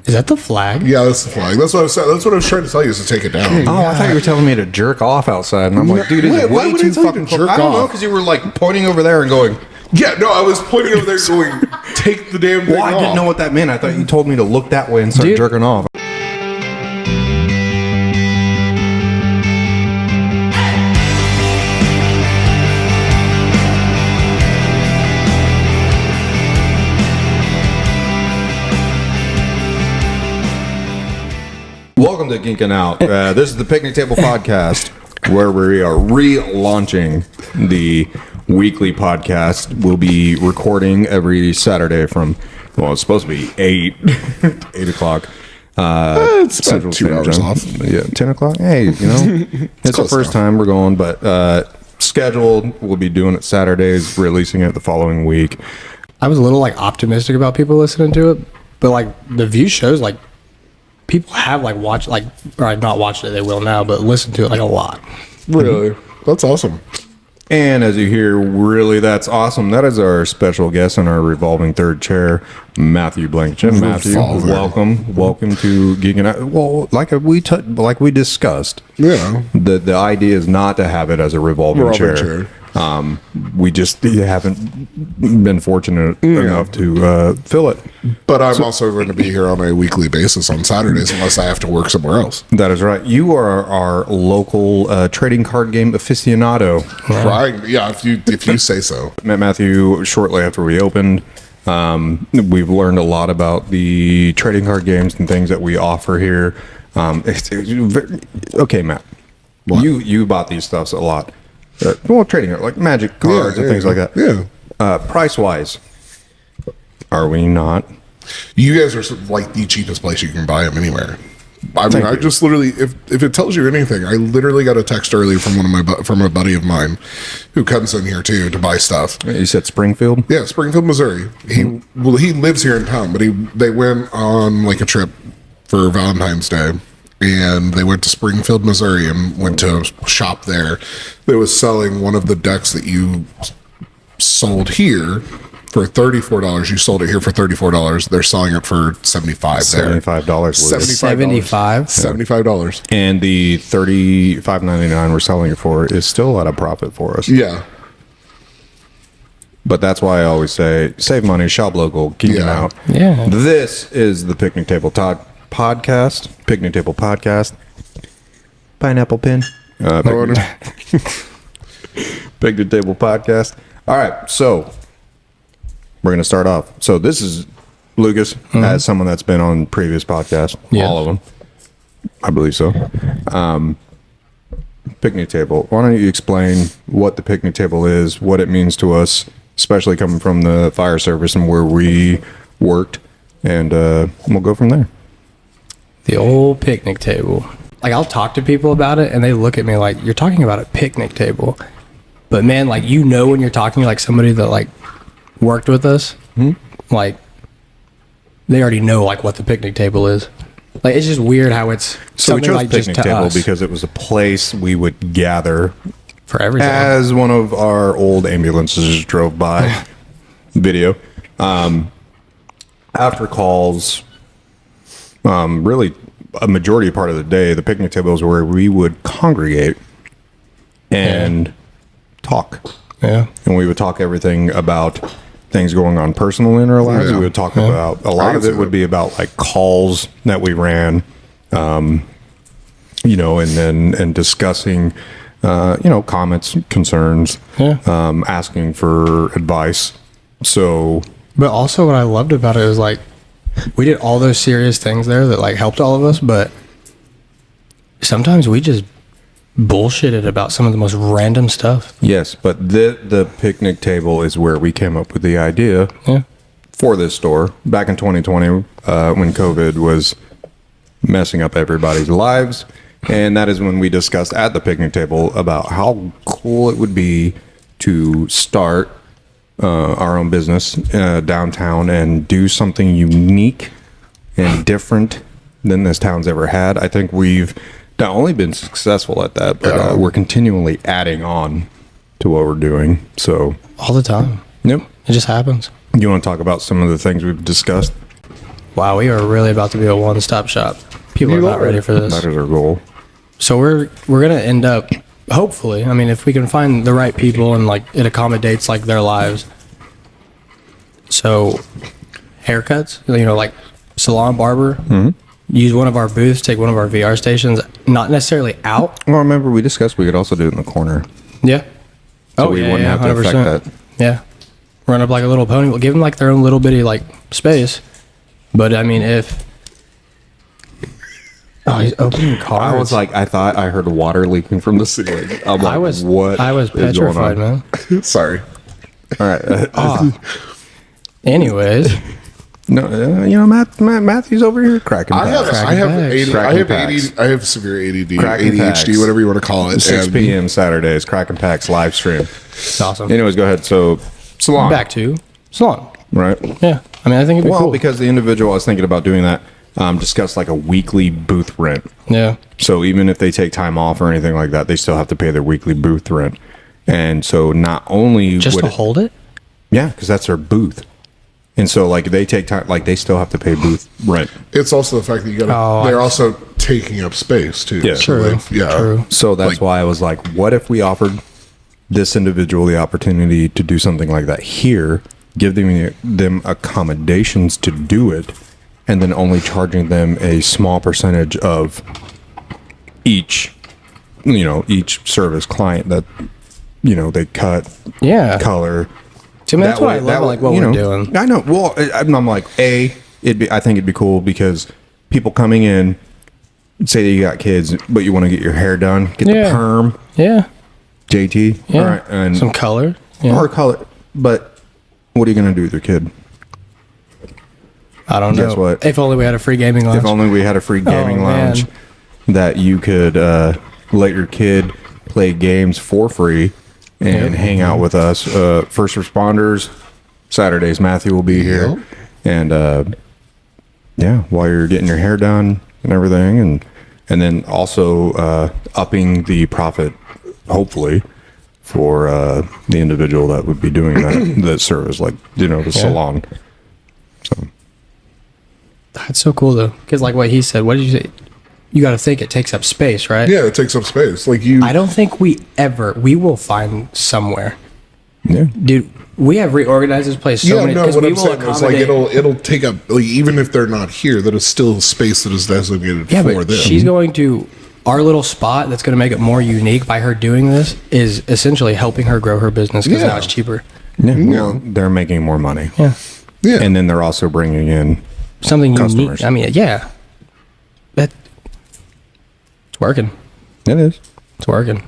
Is that the flag? Yeah, that's the flag. That's what I was saying. That's what I was trying to tell you, is to take it down. Oh, I thought you were telling me to jerk off outside, and I'm like, dude, it's Why way would I too tell you to fucking jerk cold. I don't know, off? because you were like pointing over there and going, Yeah, no, I was pointing over there going, take the damn thing well, I off. didn't know what that meant. I thought you told me to look that way and start Dude. jerking off. Welcome to Geek-N-Out. This is the Picnic Table Podcast, where we are relaunching the weekly podcast. We'll be recording every Saturday from, well, it's supposed to be 8 o'clock. It's about 2 hours off. Yeah, 10 o'clock. Hey, you know, it's the first time we're going, but scheduled. We'll be doing it Saturdays, releasing it the following week. I was a little like optimistic about people listening to it, but like the view shows like people have like watched like or not watched it, they will now, but listen to it like a lot. Really? That's awesome. And as you hear, really, that's awesome. That is our special guest in our revolving third chair, Mathew Blankenship. Matthew, welcome to Geek-N-Out. Well, like we discussed, Yeah. the idea is not to have it as a revolving chair. We just haven't been fortunate enough to fill it. But I'm also going to be here on a weekly basis on Saturdays unless I have to work somewhere else. That is right. You are our local trading card game aficionado. Trying, yeah, if you say so. Met Matthew shortly after we opened. We've learned a lot about the trading card games and things that we offer here. Okay, Matt, What? you bought these stuffs a lot. Well, trading card, like magic cards and things like that. Yeah. Price wise, are we not? You guys are like the cheapest place you can buy them anywhere. I mean, I just literally, if it tells you anything, I literally got a text earlier from a buddy of mine who comes in here too to buy stuff. You said Springfield? Yeah, Springfield, Missouri. He lives here in town, but they went on like a trip for Valentine's Day, and they went to Springfield, Missouri, and went to a shop there that was selling one of the decks that you sold here for $34. You sold it here for $34. They're selling it for $75 there. $75 was it. $75. And the $35.99 we're selling it for is still at a profit for us. Yeah. But that's why I always say, save money, shop local, Geek-N-Out. Yeah. This is the Picnic Table Podcast. Picnic Table Podcast. Pineapple pin. Picnic Table Podcast. All right, so we're going to start off. So this is Lucas, as someone that's been on previous podcasts, all of them. I believe so. Picnic table. Why don't you explain what the picnic table is, what it means to us, especially coming from the fire service and where we worked, and we'll go from there. The old picnic table. Like I'll talk to people about it and they look at me like, you're talking about a picnic table. But man, like you know when you're talking to like somebody that like worked with us, like they already know like what the picnic table is. Like it's just weird how it's So we chose like picnic table because it was a place we would gather for everything. as one of our old ambulances drove by. Video. After calls, really a majority part of the day, the picnic table is where we would congregate and talk. Yeah. And we would talk everything about things going on personally in our lives. Yeah. We would talk about, a lot of it would be about like calls that we ran, you know, and discussing, you know, comments, concerns, asking for advice. So, But also what I loved about it was like we did all those serious things there that like helped all of us, but sometimes we just bullshitted about some of the most random stuff. yes, but the picnic table is where we came up with the idea for this store back in 2020 when COVID was messing up everybody's lives. And that is when we discussed at the picnic table about how cool it would be to start our own business downtown and do something unique and different than this town's ever had. I think we've not only been successful at that, but we're continually adding on to what we're doing. So All the time. yep. It just happens. You want to talk about some of the things we've discussed? Wow, we are really about to be a one-stop shop. People are not ready for this. That is our goal. So we're gonna end up, hopefully. I mean, if we can find the right people and like it accommodates like their lives. So, haircuts, like salon barber. Use one of our booths, take one of our VR stations, not necessarily out. Well, remember we discussed we could also do it in the corner. Yeah. So we wouldn't have to affect that. Yeah. Run up like a little pony. We'll give them like their own little bitty like space. But I mean, if he's opening cards. I was like, I thought I heard water leaking from the ceiling. I'm like, what? I was is going petrified, on? man. Sorry. All right. Anyways, no, Matthew's over here cracking packs. I have severe ADD, Cracking ADHD, packs. whatever you want to call it. 6 and- p.m. Saturdays, cracking packs live stream. it's awesome. Anyways, go ahead. So, salon. Back to salon. Right. Yeah. I mean, I think it'd be Well, cool. because the individual I was thinking about doing that discussed like a weekly booth rent. Yeah. So even if they take time off or anything like that, they still have to pay their weekly booth rent. And so not only Just to hold it? yeah, because that's their booth. And so like they take time, like they still have to pay booth rent. It's also the fact that you got. Oh, They're also taking up space too. Yeah. True. True. So that's why I was like, what if we offered this individual the opportunity to do something like that here, give them accommodations to do it, and then only charging them a small percentage of each service client that, they cut, Yeah. color. To me, that's what I love, like what we're doing. I know. Well, I'm like, I think it'd be cool because people coming in, say that you got kids, but you want to get your hair done, get Yeah. the perm, Yeah. JT, Yeah. all right, and Some color. Yeah. or color. But what are you gonna do with your kid? I don't know. Guess what? If only we had a free gaming lounge. If only we had a free gaming lounge man. that you could let your kid play games for free and hang out with us. First responders, Saturdays, Mathew will be here. And while you're getting your hair done and everything, and then also upping the profit, hopefully, for the individual that would be doing that service, like, the salon. So That's so cool, though. Because, like what he said, what did you say? You got to think it takes up space, right? Yeah, it takes up space. Like you. I don't think we will find somewhere. yeah. Dude, we have reorganized this place so many no. because What we I'm will saying is, like, accommodate. it'll take up. Like, even if they're not here, that is still space that is designated Yeah, for but them. she's going to our little spot that's going to make it more unique by her doing this is essentially helping her grow her business because Yeah. now it's cheaper. Yeah, well, they're making more money. Yeah. Yeah. And then they're also bringing in Something Customers. unique. I mean, yeah. It's working. it is. It's working.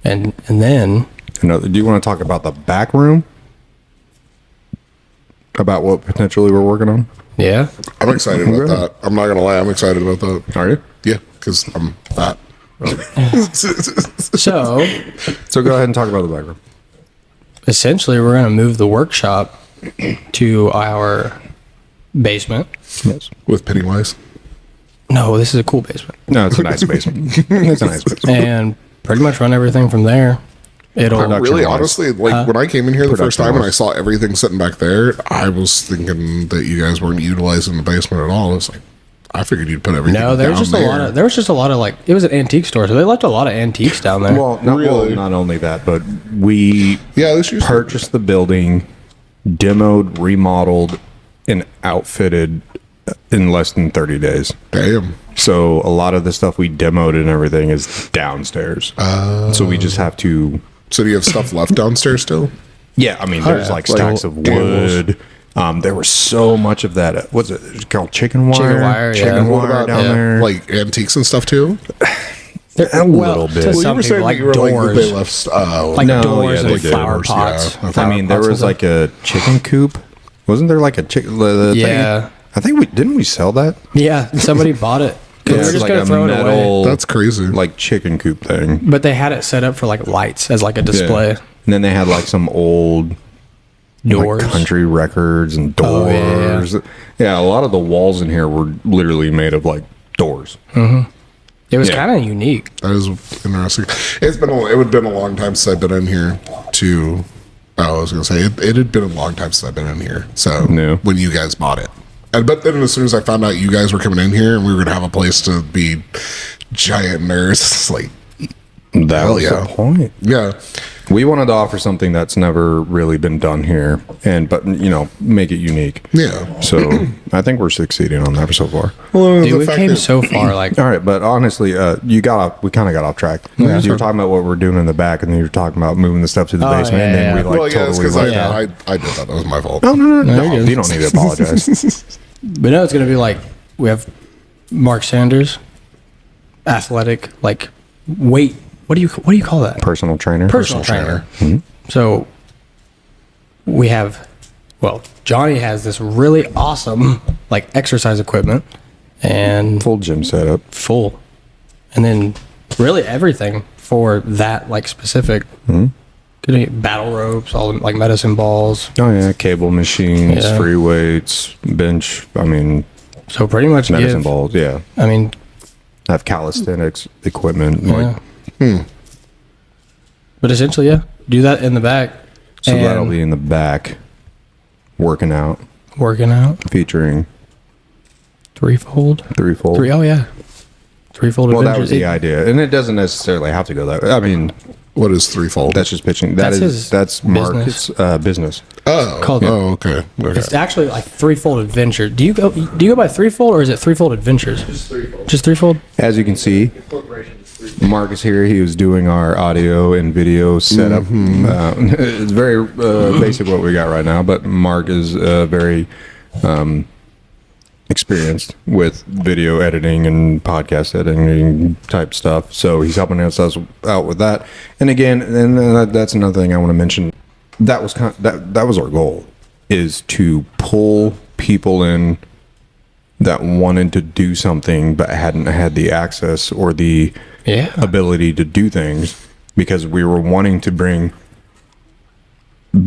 And then Do you want to talk about the back room? About what potentially we're working on? yeah. I'm excited about that. I'm not gonna lie. I'm excited about that. Are you? Yeah, because I'm fat. So So go ahead and talk about the back room. essentially we're going to move the workshop to our basement. Yes. With Pennywise. No, this is a cool basement. No, it's a nice basement. It's a nice basement. And pretty much run everything from there. It'll Really, Production-wise. honestly, like when I came in here the first time and I Production-wise. saw everything sitting back there, I was thinking that you guys weren't utilizing the basement at all. It's like I figured you'd put everything. No, there was down just a lot of there was just a lot of like it was an antique store, so they left a lot of antiques down there. Well, Really? not only that, but we Yeah, this used to- purchased the building, demoed, remodeled, and outfitted in less than 30 days. Damn. So a lot of the stuff we demoed and everything is downstairs. So we just have to. So do you have stuff left downstairs still? Yeah, I mean, there's yeah. like stacks of wood. There was so much of that. What's it called? Chicken wire. Chicken wire, yeah. Chicken What wire about down there. like antiques and stuff too? A little bit. To Well, Well, you some were saying people, like that you were doors, like they left. like No, doors yeah, and they did. flower Doors, pots. yeah. I mean, there Flower was pots like a chicken coop. Wasn't there like a chicken? Yeah. I think we didn't we sell that. yeah, somebody bought it. 'Cause we were It's just like gonna a throw it away. metal, That's crazy. like chicken coop thing. But they had it set up for like lights as like a display. Yeah. And then they had like some old Doors. like country records and Oh, yeah. doors. Yeah, a lot of the walls in here were literally made of like doors. It was Yeah. kind of unique. That is interesting. It would have been a long time since I've been in here. I was gonna say it had been a long time since I've been in here. So No. when you guys bought it, But then as soon as I found out you guys were coming in here and we were going to have a place to be giant nerds, it's like, That was the point. Yeah. We wanted to offer something that's never really been done here, but make it unique. Yeah. So I think we're succeeding on that so far. Well, Dude, we came so far. Like, All right, but honestly, we kind of got off track. You were talking about what we're doing in the back, and then you were talking about moving the stuff to the basement, and then we it's totally because went. I did that. That was my fault. No, you're you don't need to apologize. but no, it's gonna be like we have Mark Sanders, athletic, like weight. What do you call that? Personal trainer. Personal trainer. So we have, Johnny has this really awesome like exercise equipment and Full gym setup. full, and then really everything for that like specific. Could be battle ropes, all like medicine balls. Oh yeah, cable machines, Yeah. free weights, bench. I mean, So pretty much medicine give, balls. Yeah, I mean, have calisthenics equipment. yeah. Like, But essentially, yeah, do that in the back. so and that'll be in the back, working out, working out. featuring Threefold. threefold. Oh yeah, threefold Well, that adventures. was the idea, and it doesn't necessarily have to go that way. I mean, What is threefold? that's just pitching. That's his That's business. Mark's business. called- okay. It's actually like threefold adventure. Do you go by threefold or is it threefold adventures? Just threefold. As you can see, Mark is here. He was doing our audio and video setup. It's very basic what we got right now, but Mark is very experienced with video editing and podcast editing type stuff. So he's helping us out with that. And again, that's another thing I want to mention. That was that was our goal, is to pull people in that wanted to do something but hadn't had the access or the ability to do things, because we were wanting to bring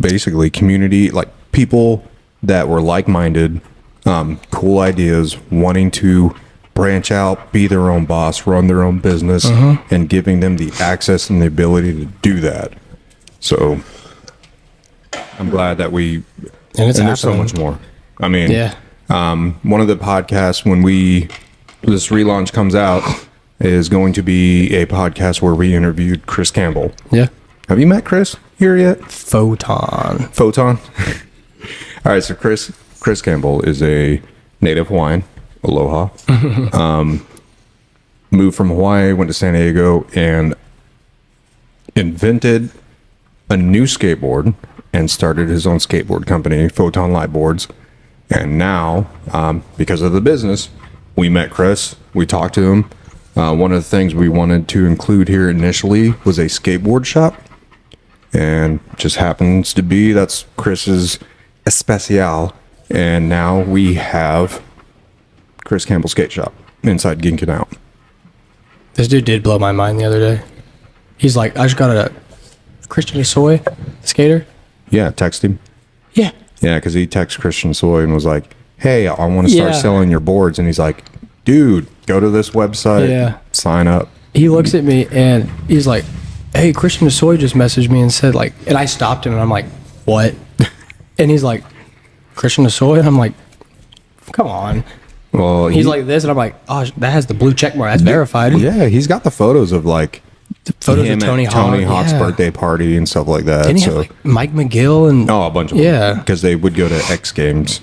basically community, like people that were like-minded, cool ideas, wanting to branch out, be their own boss, run their own business, and giving them the access and the ability to do that. So I'm glad that And it's there's so happening. much more. I mean, Yeah. one of the podcasts when this relaunch comes out is going to be a podcast where we interviewed Chris Campbell. Yeah. Have you met Chris here yet? Photon. Photon. All right, so Chris Campbell is a native Hawaiian. Aloha. Moved from Hawaii, went to San Diego, and invented a new skateboard and started his own skateboard company, Photon Light Boards. And now, because of the business, we met Chris. We talked to him. One of the things we wanted to include here initially was a skateboard shop. And just happens to be that's Chris's especial. And now we have Chris Campbell Skate Shop inside Geek-N-Out. This dude did blow my mind the other day. He's like, I just got a Christian Soy skater. Yeah, text him. Yeah. Yeah, because he texted Christian Soy and was like, hey, I want to start Yeah. selling your boards. And he's like, dude, go to this website, Yeah. sign up. He looks at me and he's like, hey, Christian Soy just messaged me and said like, and I stopped him and I'm like, what? And he's like, Christian Soy? And I'm like, come on. Well, He's like this and I'm like, oh, that has the blue check mark. That's verified. yeah, he's got the photos of like Photos him of Tony at Hawk. Tony Hawk's Yeah. birthday party and stuff like that. Didn't he have So, like Mike McGill and a bunch of Yeah. because they would go to X Games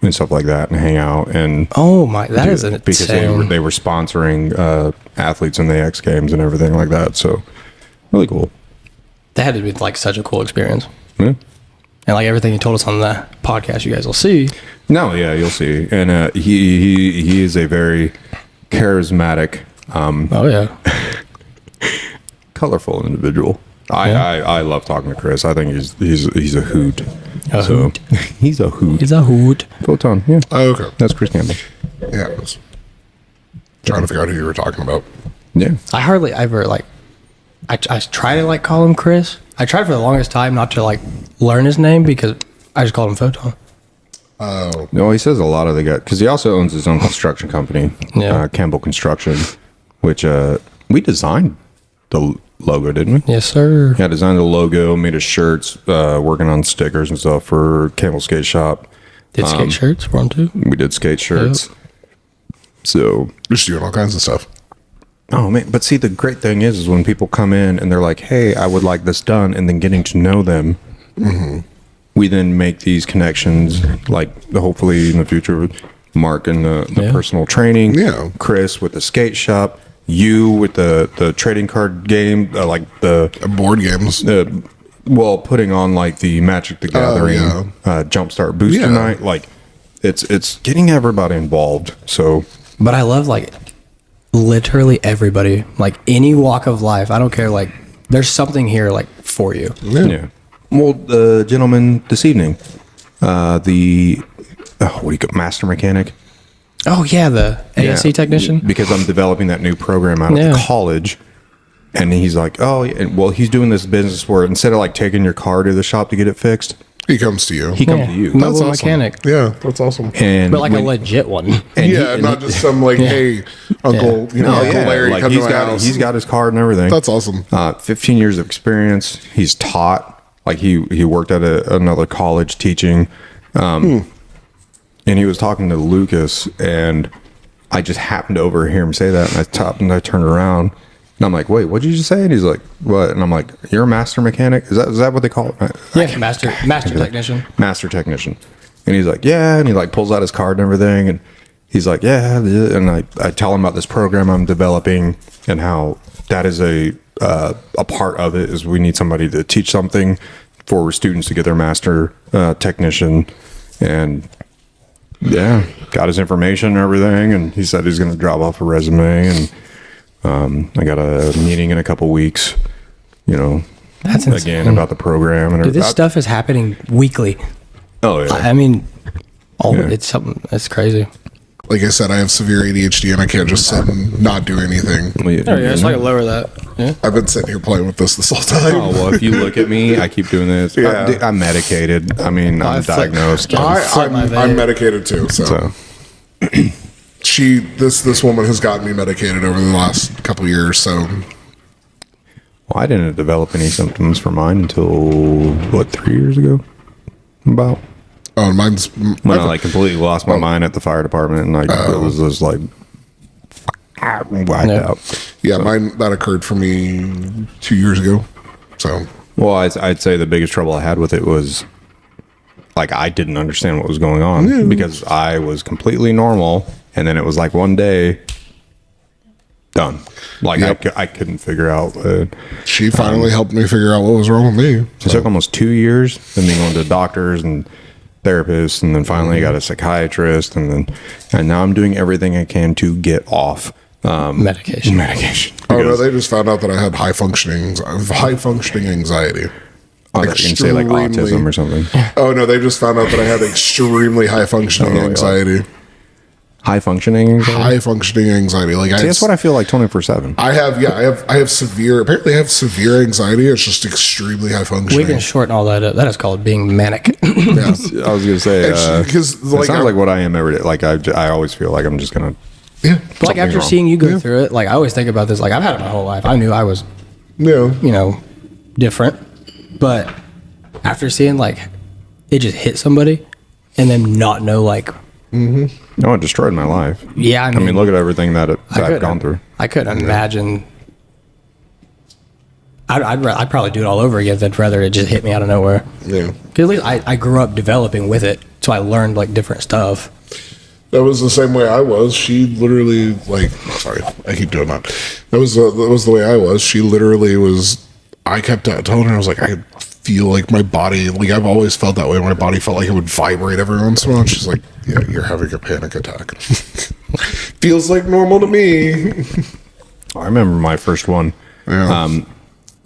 and stuff like that and hang out and oh my, that is because insane. they were sponsoring athletes in the X Games and everything like that. So really cool. That had to be like such a cool experience. Yeah. And like everything he told us on the podcast, you guys will see. No, yeah, you'll see. And he is a very charismatic, Oh yeah. colorful individual. I love talking to Chris. I think he's a hoot. A hoot. He's a hoot. He's a hoot. Photon. Yeah, Oh, okay. that's Chris Campbell. Yeah. I was trying to figure out who you were talking about. Yeah. I hardly ever like. I try to like call him Chris. I tried for the longest time not to like learn his name because I just called him Photon. Oh, No, he says a lot of the guys because he also owns his own construction company, Yeah. Campbell Construction, which we designed the logo, didn't we? Yes, sir. Yeah, designed the logo, made his shirts, working on stickers and stuff for Campbell Skate Shop. Did skate shirts for them too? We did skate shirts. So, Just doing all kinds of stuff. oh man, but see, the great thing is when people come in and they're like, hey, I would like this done, and then getting to know them, we then make these connections, like hopefully in the future with Mark and the personal training, Yeah. Chris with the skate shop, you with the trading card game, like the Board games. well, putting on like the Magic the Gathering Jumpstart Booster Yeah. Night, like it's getting everybody involved. So, But I love like literally everybody, like any walk of life. I don't care. Like there's something here like for you. yeah. Well, the gentleman this evening, what do you call master mechanic? Oh yeah, the ASC technician. Because I'm developing that new program out of Yeah. college. And he's like, oh, yeah. Well, he's doing this business where instead of like taking your car to the shop to get it fixed, He comes to you. he comes Yeah. to you. Mobile That's awesome. mechanic, Yeah, that's awesome. And but like a when- legit one. and Yeah, he- not just some like, hey, Uncle, you know, no, Uncle yeah, Larry, like come he's to my got house. he's got his card and everything. That's awesome. 15 years of experience. He's taught. Like he worked at another college teaching, and he was talking to Lucas, and I just happened to overhear him say that, and I stopped and I turned around, and I'm like, "Wait, what did you just say?" And he's like, "What?" And I'm like, "You're a master mechanic? Is that what they call it?" Yeah, master technician. Master technician. And he's like, "Yeah," and he like pulls out his card and everything, and he's like, "Yeah," and I tell him about this program I'm developing and how that is a part of it is we need somebody to teach something for students to get their master technician. And yeah, got his information and everything, and he said he's going to drop off a resume, and I got a meeting in a couple weeks, That's insane. again about the program and Dude, this everything. stuff is happening weekly. Oh yeah. I mean, Yeah. it's something that's crazy. Like I said, I have severe ADHD and I can't just sit and not do anything. lower that. Yeah. I've been sitting here playing with this whole time. Oh, well, if you look at me, I keep doing this. Yeah. I'm medicated. I mean, I'm diagnosed. I'm medicated too. So, this woman has gotten me medicated over the last couple of years. So, Well, I didn't develop any symptoms for mine until, 3 years ago? About. oh, mine's When I like completely lost my mind at the fire department and like it was just like wiped out. yeah, mine that occurred for me 2 years ago. So, Well, I'd say the biggest trouble I had with it was like I didn't understand what was going on because I was completely normal, and then it was like one day done. Like I couldn't figure out. she finally helped me figure out what was wrong with me. It took almost 2 years, and then going to doctors and therapists, and then finally I got a psychiatrist, and now I'm doing everything I can to get off Medication. Oh no, they just found out that I had high functioning anxiety. Oh, you can say like autism or something. Oh no, they just found out that I had extremely high functioning anxiety. High functioning anxiety? High functioning anxiety. Like See, that's what I feel like 24/7. I have severe. Apparently, I have severe anxiety. It's just extremely high We functioning. can shorten all that up. That is called being manic. Yeah. I was gonna say Because it sounds like what I am every day. Like I always feel like I'm just gonna. yeah, But like after Something wrong. seeing you go through it, like I always think about this. Like I've had it my whole life. I knew I was, yeah. different. But after seeing like it just hit somebody, and then not know like, No, it destroyed my life. yeah, I mean, look at everything that I've couldn't- gone through. I couldn't imagine. I'd probably do it all over again. Than rather it just hit me out of nowhere. Yeah. 'Cause at least I grew up developing with it, so I learned like different stuff. That was the same way I was. She literally, like, sorry, I keep doing that. That was the way I was. She literally was. I kept telling her, I was like, I feel like my body, like I've always felt that way. My body felt like it would vibrate every once in a while. And she's like, yeah, you're having a panic attack. Feels like normal to me. I remember my first one. Yeah.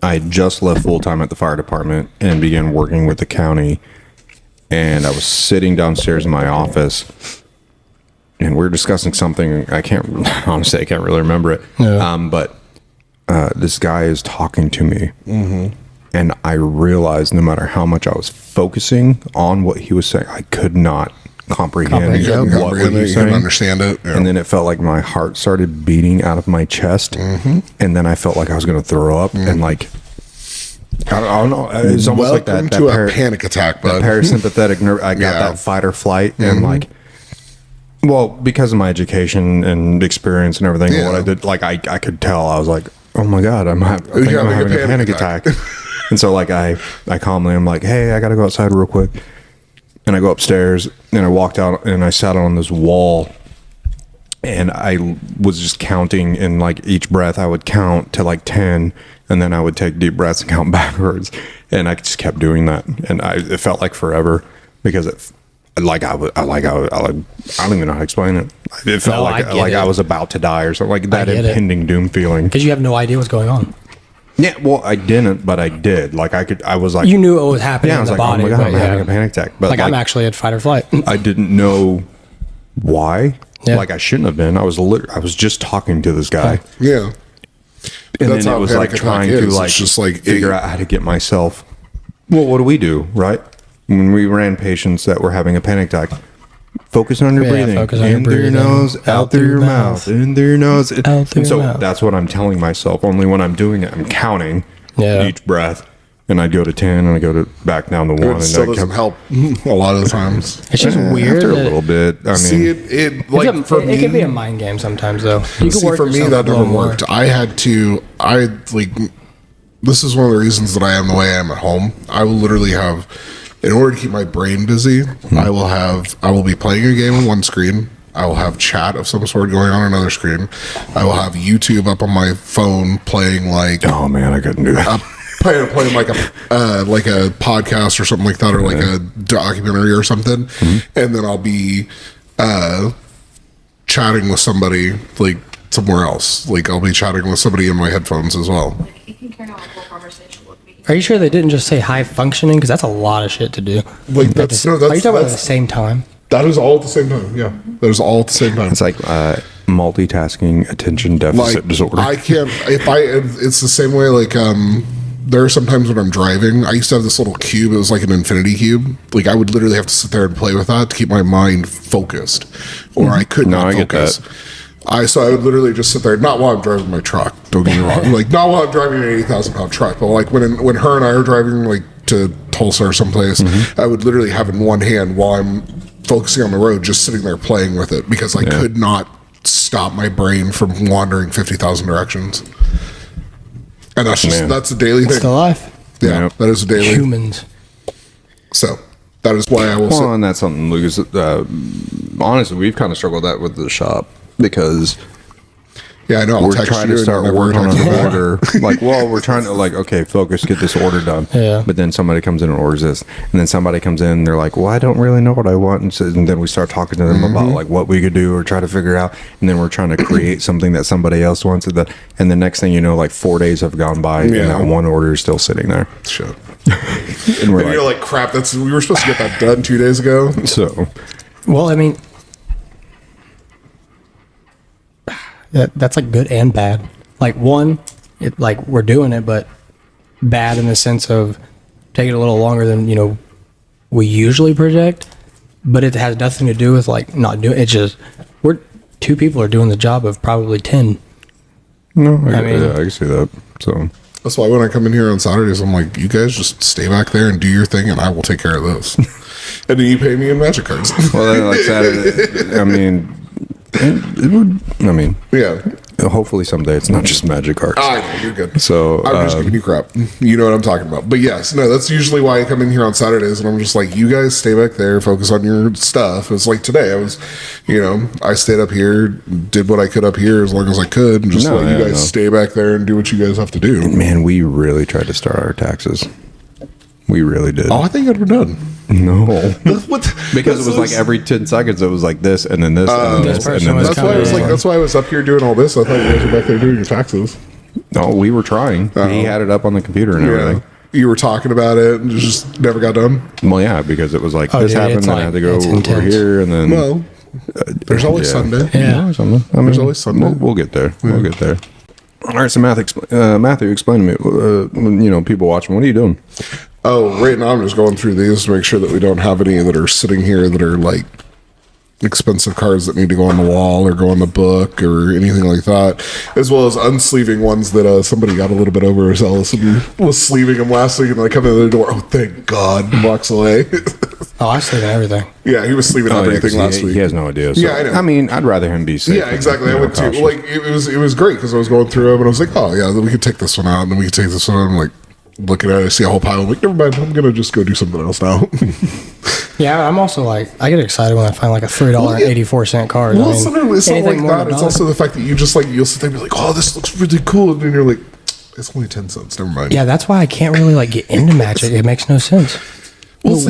I had just left full time at the fire department and began working with the county. And I was sitting downstairs in my office, and we were discussing something. I can't really remember it. Yeah. But this guy is talking to me, and I realized no matter how much I was focusing on what he was saying, I could not comprehend You couldn't what comprehend he it. was You couldn't saying. understand it. Yeah. And then it felt like my heart started beating out of my chest, and then I felt like I was going to throw up, and like I don't know. It's almost like Welcome that to a panic attack, bud. parasympathetic nerve. I got Yeah. that fight or flight, and like, well, because of my education and experience and everything, Yeah. what I did, like, I could tell. I was like, oh my god, I think I'm having a panic attack. And so, like, I calmly, I'm like, hey, I got to go outside real quick, and I go upstairs, and I walked out, and I sat on this wall. And I was just counting, and like each breath I would count to like 10, and then I would take deep breaths and count backwards. And I just kept doing that. And it felt like forever because I don't even know how to explain it. It felt I was about to die or something, like that impending doom feeling. Because you have no idea what's going on. Yeah, well, I didn't, but I did. Like I was like, you knew what was happening in the body. Oh my god, I'm having a panic attack. But like I'm actually at fight or flight. I didn't know why. Yeah. Like I shouldn't have been. I was just talking to this guy. Yeah. And That's then how it was panic like trying attack to is. like It's just like figure out how to get myself. Well, what do we do, right? When we ran patients that were having a panic attack, focus on your breathing. Focus on in your through your breathing, nose, out through your mouth, in through your nose. Out through And so your mouth. that's what I'm telling myself. Only when I'm doing it, I'm counting each breath. And I'd go to 10 and I go to back down to 1. It And still I doesn't kept, help a lot of the times. It's just weird. after a that- little bit. I mean, See, it like for me, it can be a mind game sometimes, though. You can see, work for me, yourself that up a never little more. worked. This is one of the reasons that I am the way I am at home. I will literally have, in order to keep my brain busy, I will be playing a game on one screen. I will have chat of some sort going on another screen. I will have YouTube up on my phone playing like, oh man, I couldn't do that. playing like a podcast or something like that, or like a documentary or something, and then I'll be chatting with somebody like somewhere else. Like I'll be chatting with somebody in my headphones as well. You can carry on a full conversation with me. Are you sure they didn't just say high functioning? Because that's a lot of shit to do. Like that's no, Are you talking about at the that's same time? that is all at the same time. Yeah, that is all at the same time. It's like multitasking attention deficit disorder. I can't. It's the same way. Like there are sometimes when I'm driving. I used to have this little cube. It was like an infinity cube. Like I would literally have to sit there and play with that to keep my mind focused, or I could not I get focus. that. So I would literally just sit there, not while I'm driving my truck. Don't get me wrong. Like not while I'm driving an 80,000-pound truck, but like when her and I are driving like to Tulsa or someplace, I would literally have in one hand while I'm focusing on the road, just sitting there playing with it because I could not stop my brain from wandering 50,000 directions. And that's a daily thing. Still alive. Yeah, that is a daily. Humans. So that is why I will Well, sit. and that's something, Lucas. Honestly, we've kind of struggled with that with the shop because Yeah, I know. I'll we're text trying you to and start I'll never working on text you an back. order. Like, well, we're trying to okay, focus, get this order done. Yeah. But then somebody comes in and orders this, and then somebody comes in and they're like, well, I don't really know what I want, and then we start talking to them about like what we could do or try to figure out, and then we're trying to create something that somebody else wants, and the next thing you know, like 4 days have gone by, and that one order is still sitting there. Shit. And we're And you're like, crap. We were supposed to get that done 2 days ago. so. Well, I mean, that's like good and bad. Like one, like we're doing it, but bad in the sense of taking a little longer than we usually project. But it has nothing to do with like not doing. It's just two people are doing the job of probably 10. No, I mean- I can see that. So. That's why when I come in here on Saturdays, I'm like, you guys just stay back there and do your thing, and I will take care of this. And then you pay me in magic cards. Well, then, like Saturday, I mean, it would. I mean, Yeah. hopefully someday it's not just magic cards. I know, you're good. So, I'm just giving you crap. You know what I'm talking about. But yes, no, that's usually why I come in here on Saturdays, and I'm just like, you guys stay back there, focus on your stuff. It's like today, I stayed up here, did what I could up here as long as I could, and just let you guys stay back there and do what you guys have to do. Man, we really tried to start our taxes. We really did. Oh, I think we're done. No. What? Because it was like every 10 seconds, it was like this, and then this, and then this, and then this. That's why I was like, that's why I was up here doing all this. I thought you guys were back there doing your taxes. No, we were trying. He had it up on the computer and everything. You were talking about it and it just never got done. Well, yeah, because it was like, Oh, this dude, happened, it's then I like- had to go it's over intense. here, and then... Well, there's always Sunday. Yeah. There's something. I mean, There's always Sunday. We'll get there. We'll get there. All right, so Matthew, explain to me, when, people watching, what are you doing? Oh, right now I'm just going through these to make sure that we don't have any that are sitting here that are like expensive cards that need to go on the wall or go on the book or anything like that, as well as unsleeving ones that somebody got a little bit overzealous and was sleeving them last week, and I come in the door, oh thank God, and walks away. Oh, I sleeve everything. Yeah, he was sleeving everything last week. He has no idea. So, Yeah, I know. I mean, I'd rather him be safe. Yeah, exactly. I than, would too. cautious. Like it was great because I was going through them and I was like, oh yeah, then we could take this one out and then we could take this one out. I'm like looking at it, I see a whole pile. I'm like, never mind, I'm gonna just go do something else now. Yeah, I'm also like, I get excited when I find like a $3.84 card. Well, I mean, sometimes it's not anything like more that. than It's $1. also the fact that you just like you'll sit there and be like, oh, this looks really cool, and then you're like, it's only 10 cents. Never mind. Yeah, that's why I can't really like get into Magic. It makes no sense. Well, it's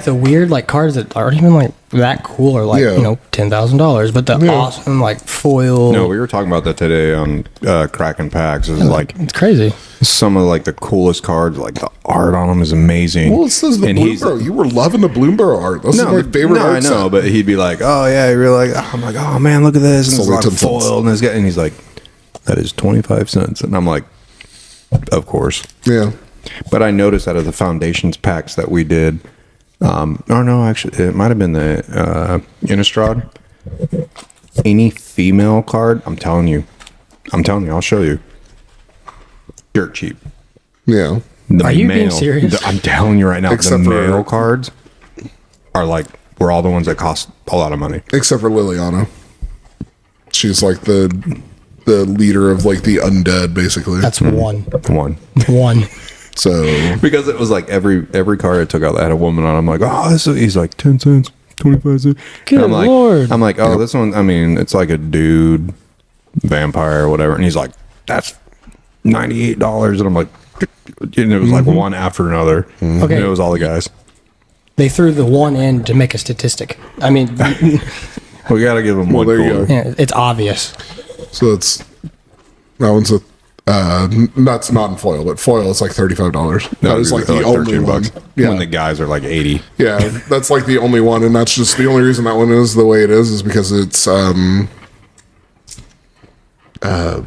The weird like cards that aren't even like that cool are like Yeah. $10,000, but the awesome like foil. No, we were talking about that today on Cracking Packs. Is like It's crazy. some of like the coolest cards. Like the art on them is amazing. Well, it says the And he's- Bloomborough. You were loving the Bloomborough art. That's my favorite art. I know, set. but he'd be like, "Oh yeah," you're like, I'm like, "Oh man, look at this!" And It's it's only like 10 cents. foil, and this guy, and he's like, "That is 25 cents," and I'm like, "Of course." Yeah. But I noticed out of the foundations packs that we did, or no, actually, it might have been the Innistrad. Any female card, I'm telling you, I'll show you. Dirt cheap. Yeah. The Are you being serious? I'm telling you right now, Except the for- male cards were all the ones that cost a lot of money. Except for Liliana. She's like the leader of like the undead, basically. That's one. One. So Because it was like every card I took out that had a woman on, I'm like, oh, he's like 10 cents, 25 cents. Good And I'm like, Lord. I'm like, oh, this one, I mean, it's like a dude vampire or whatever. And he's like, that's $98. And I'm like, and it was like one after another. Okay. And it was all the guys. They threw the one in to make a statistic. I mean, We got to give them one there you cool. go. yeah, it's obvious. So it's that one's a that's not in foil, but foil is like $35. That is like the only one. Yeah, When the guys are like 80. yeah, that's like the only one, and that's just the only reason that one is the way it is because it's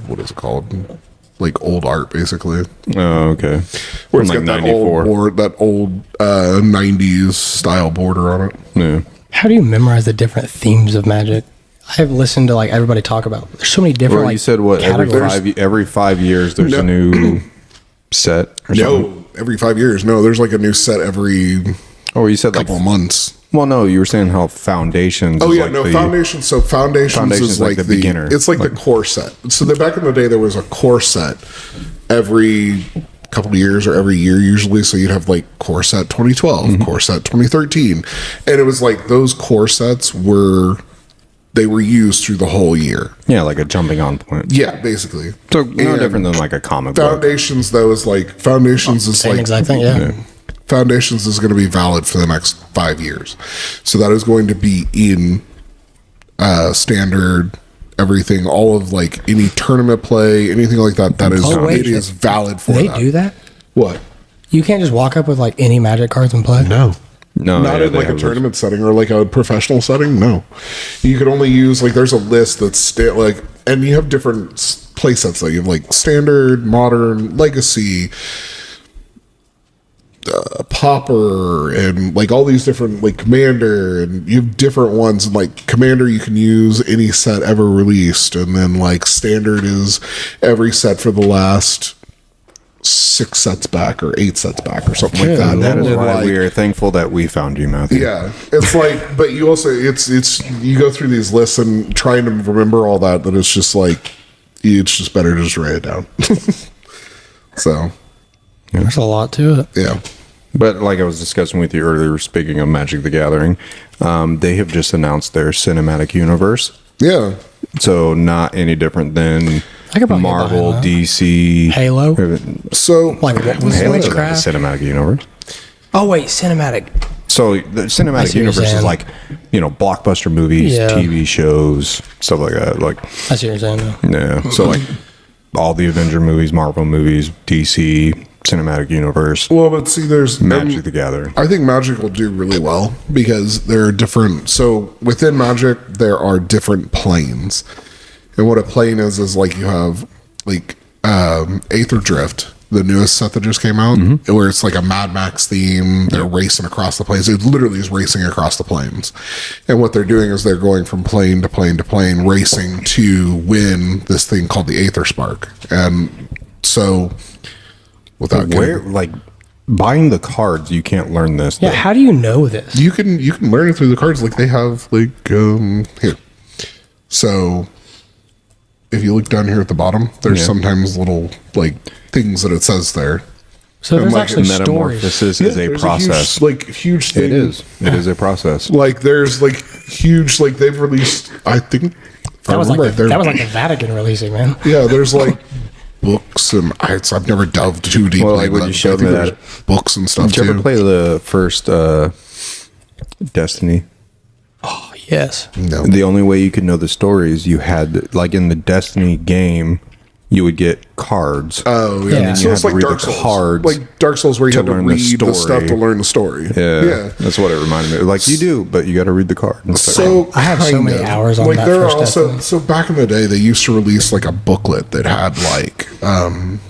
what is it called? Like old art, basically. Oh, okay. Where From it's like got that 94. old board, that old 90s style border on it. Yeah. How do you memorize the different themes of Magic? I've listened to like everybody talk about. There's so many different. Well, like, you said what? categories. Every 5 years, there's No. a new set or something? No, every 5 years. No, there's like a new set every Oh, you said like couple of months. Well, no, you were saying how Foundations. Oh is yeah, like no the, Foundations. So Foundations is like the beginner. It's like the core set. So back in the day, there was a core set every couple of years or every year usually. So you'd have like core set 2012, core set 2013, and it was like those core sets were used through the whole year. Yeah, like a jumping on point. Yeah, basically. So no And different than like a comic book. Foundations though is like Foundations is Same like exact thing. Yeah. Foundations is going to be valid for the next 5 years. So that is going to be in standard, everything, all of like any tournament play, anything like that. That is, Oh, wait. it is valid for They that. do that. What? You can't just walk up with like any Magic cards and play. No. No, Not yeah, in they like a have tournament setting or like a professional setting. No. You can only use like there's a list that's like, and you have different play sets that you have like standard, modern, legacy, Popper, and like all these different like Commander, and you have different ones. And like Commander, you can use any set ever released, and then like Standard is every set for the last 6 sets back or 8 sets back or something like that. That is And, why like, we are thankful that we found you, Matthew. yeah, it's like, but you also it's you go through these lists and trying to remember all that. That it's just like it's just better to just write it down. So There's a lot to it. yeah. But like I was discussing with you earlier, speaking of Magic the Gathering, they have just announced their cinematic universe. Yeah. So not any different than I could probably get Marvel, behind that. DC, Halo. So Like what was Halo doesn't have a witchcraft? cinematic universe. Oh wait, cinematic. So the I cinematic see what you're universe is saying. like, blockbuster movies, Yeah. TV shows, stuff like that. Like, I see what you're saying. Though. yeah. So like all the Avenger movies, Marvel movies, DC, cinematic universe, well, but see, there's Magic the Gathering. I think Magic will do really well because there are different. So within Magic, there are different planes, and what a plane is like you have like Aether Drift the newest set that just came out, where it's like a Mad Max theme. They're racing across the plains. It literally is racing across the plains. And what they're doing is they're going from plane to plane to plane, racing to win this thing called the Aether Spark. And so, without Where, like, buying the cards, you can't learn this. Yeah, how do you know this? you can learn it through the cards. Like they have here. So if you look down here at the bottom, there's sometimes little like things that it says there. So there's like actually stories. Metamorphosis is a There's process. huge thing. It is. It is a process. Like there's like huge, like they've released, I think That was like the Vatican releasing, man. yeah, there's like books and I've never delved too deeply. Well, like when into you that, showed but I me think that- there's books and stuff Did you too. ever play the first Destiny? Oh, yes. No. The only way you could know the stories, you had, like in the Destiny game, you would get cards. Oh yeah, And then so you it's had to like read Dark the Souls, cards like Dark Souls, where you to had to learn the read the stuff story. to learn the story. Yeah, that's what it reminded me of. Like, you do, but you got to read the card. And stuff. So I have so kind many of. hours on like that there are first also Destiny. so back in the day they used to release like a booklet that had like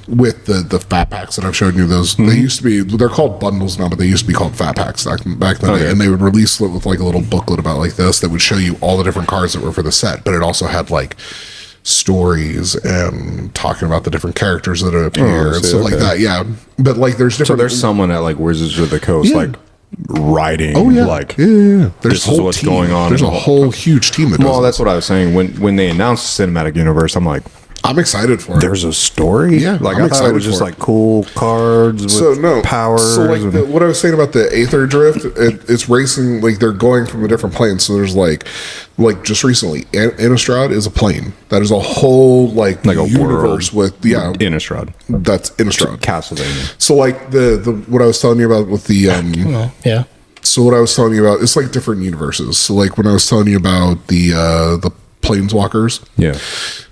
with the fat packs that I've shown you. Those they used to be, they're called bundles now, but they used to be called fat packs back in the day. And they would release it with like a little booklet about like this that would show you all the different cards that were for the set, but it also had like stories and talking about the different characters that appear and stuff like that. Yeah, but like there's So different. there's someone at like Wizards of the Coast, Yeah. like writing. Oh yeah, like yeah. There's this a is whole what's team. going on. There's a whole huge team that does. Well, this. that's what I was saying. When they announced the cinematic universe, I'm like, I'm excited for it. there's a story. Yeah, like I'm I thought it excited was just for it. like cool cards with So no powers. So like and- what I was saying about the Aether Drift, it's racing like they're going from a different plane. So there's like just recently, Innistrad is a plane. That is a whole like Like a universe world. with Innistrad, That's Innistrad. Castlevania. So like the what I was telling you about with the Well, yeah. so what I was telling you about, it's like different universes. So like when I was telling you about the planeswalkers, Yeah.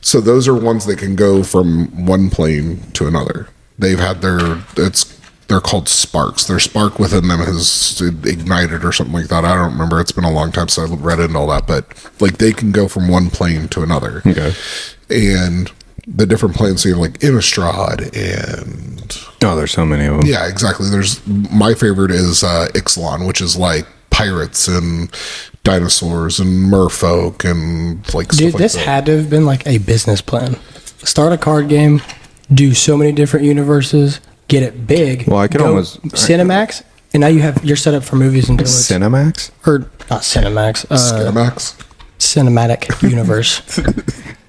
so those are ones that can go from one plane to another. They've had they're called sparks. Their spark within them has ignited or something like that. I don't remember. It's been a long time since I read into all that, but like they can go from one plane to another. Okay. And the different planes, so you have like Innistrad and Oh, there's so many of them. yeah, exactly. There's my favorite is Ixalan, which is like pirates and dinosaurs and merfolk and like Dude, stuff like this that. had to have been like a business plan. Start a card game, do so many different universes, get it big. Well, I can go almost- Cinemax, and now you're set up for movies and billets. Cinemax? Or not Cinemax, Skinamax. Cinematic Universe.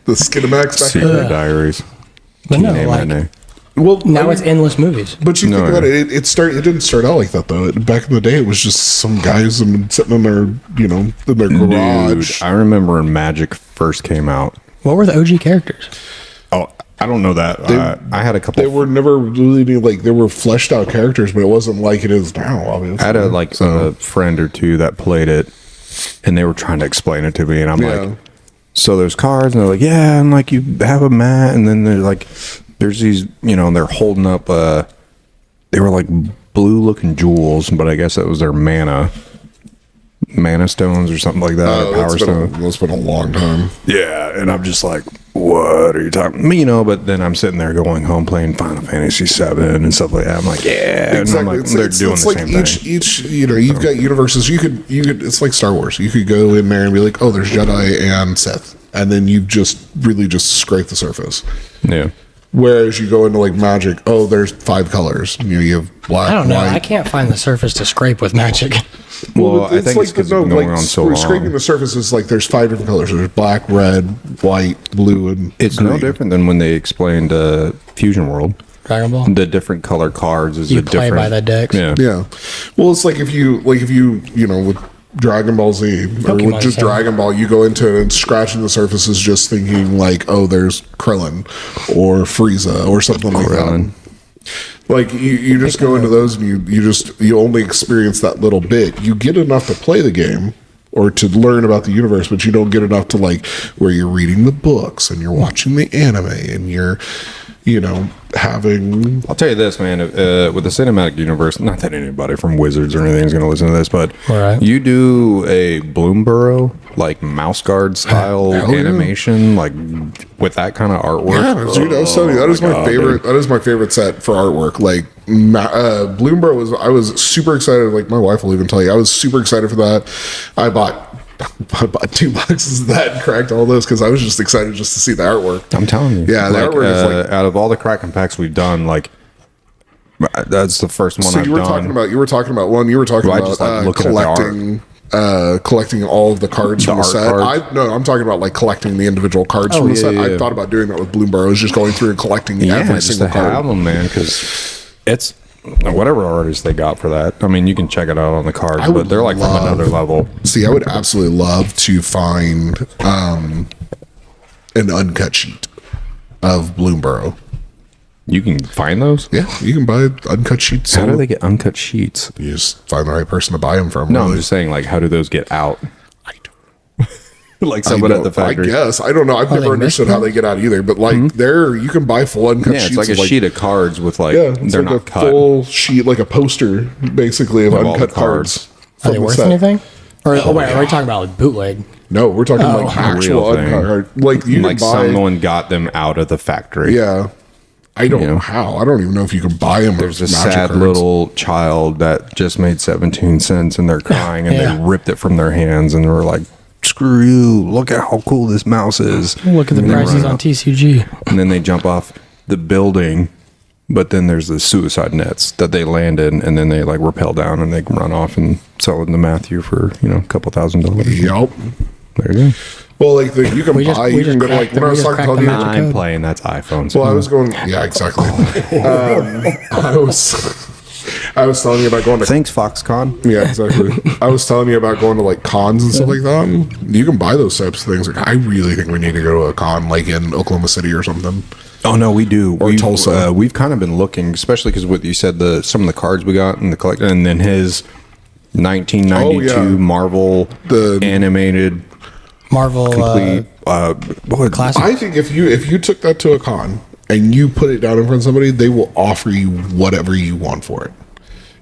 The Skinamax back Secret there. Diaries. But no, Name like, that name. Well, now it's endless movies. But you No, think about yeah. it, it didn't start out like that though. Back in the day, it was just some guys sitting in their, in their garage. Dude, I remember when Magic first came out. What were the OG characters? Oh, I don't know that. I had a couple. They were never really like they were fleshed out characters, but it wasn't like it is now. Obviously, I had a friend or two that played it, and they were trying to explain it to me, and I'm Yeah. like, so there's cards, and they're like, yeah, and like you have a mat, and then they're like, there's these, and they're holding up, they were like blue looking jewels, but I guess that was their mana stones or something like that, or power stone. That's been a long time. Yeah, and I'm just like, what are you talking? But then I'm sitting there going home playing Final Fantasy VII and stuff like that. I'm like, yeah, and I'm like, they're doing the like same each, thing. Each, you've got universes. You could. It's like Star Wars. You could go in there and be like, oh, there's Jedi and Sith, and then you just really just scrape the surface. Yeah. Whereas you go into like Magic, oh, there's 5 colors. You have black, I don't know. white. I can't find the surface to scrape with Magic. Well, I think it's because it's been going on so long. Scraping the surface is like there's 5 different colors. There's black, red, white, blue, and It's green. no different than when they explained Fusion World. Dragon Ball. The different color cards is You a play different. by the decks. Yeah. Yeah. Well, it's like if you with Dragon Ball Z or Pokemon with just same. Dragon Ball, you go into it and scratching the surface is just thinking like, oh, there's Krillin or Frieza or something like Krillin. that. Like you just go into those and you only experience that little bit. You get enough to play the game or to learn about the universe, but you don't get enough to like where you're reading the books and you're watching the anime and you're you know, having I'll tell you this, man. With the cinematic universe, not that anybody from Wizards or anything is going to listen to this, but Right. you do a Bloomborough, like mouse guard style Hell yeah. animation, like with that kind of artwork. yeah, dude, I was telling you that is my God, favorite. dude. That is my favorite set for artwork. Like, Bloomborough was. I was super excited. Like my wife will even tell you, I was super excited for that. I bought 2 boxes of that and cracked all those because I was just excited just to see the artwork. I'm telling you. Yeah, the like, artwork is like. out of all the Kraken packs we've done, like that's the first one So I've you were done. talking about. You were talking about one. You were talking Well, I about just like looking at the art. collecting all of the cards from the art set. cards? No, I'm talking about like collecting the individual cards from the yeah, set. yeah, I yeah. thought about doing that with Bloomborough. I was just going through and collecting every just single to card. have them, man, because it's whatever artist they got for that. I mean, you can check it out on the cards, I would but they're like love- from another level. See, I would absolutely love to find an uncut sheet of Bloomborough. You can find those. Yeah, you can buy uncut sheets. How do they get uncut sheets? You just find the right person to buy them from. No, I'm really. just saying, like, how do those get out? I don't Like someone at the factory. I guess I don't know. I've they never understood mixed how they get out either. But like, there you can buy full uncut Yeah, sheets. it's like a of, sheet of cards with like Yeah, it's they're like not a cut. full sheet, like a poster, basically of Of all the uncut cards. Are from they the worth set. anything? Or wait, are we talking about like bootleg? No, we're talking like actual Real thing. uncut. Like you Like can buy. someone got them out of the factory. Yeah, I don't You know know. how. I don't even know if you can buy them. There's a sad little child that just made 17 cents and they're crying and Yeah. they ripped it from their hands and were like, screw you, look at how cool this mouse is. Look at the And they prices run on out. TCG. And then they jump off the building, but then there's the suicide nets that they land in, and then they like rappel down and they can run off and sell it to Mathew for, you know, a couple $1,000. Yep. There you go. Well, like you can We just- buy. we You can just go to like cracked when I the- was we just talking cracked to the you. magic I'm code. playing, that's iPhones. Well, I was going. Yeah, exactly. I was telling you about going to. Thanks, Foxconn. Yeah, exactly. I was telling you about going to like cons and stuff like that. You can buy those types of things. Like, I really think we need to go to a con, like in Oklahoma City or something. Oh no, we do. Or Tulsa. We've kind of been looking, especially because what you said, some of the cards we got in the collection, and then his 1992 Oh, yeah. Marvel The- animated Marvel complete. classic. I think if you took that to a con and you put it down in front of somebody, they will offer you whatever you want for it,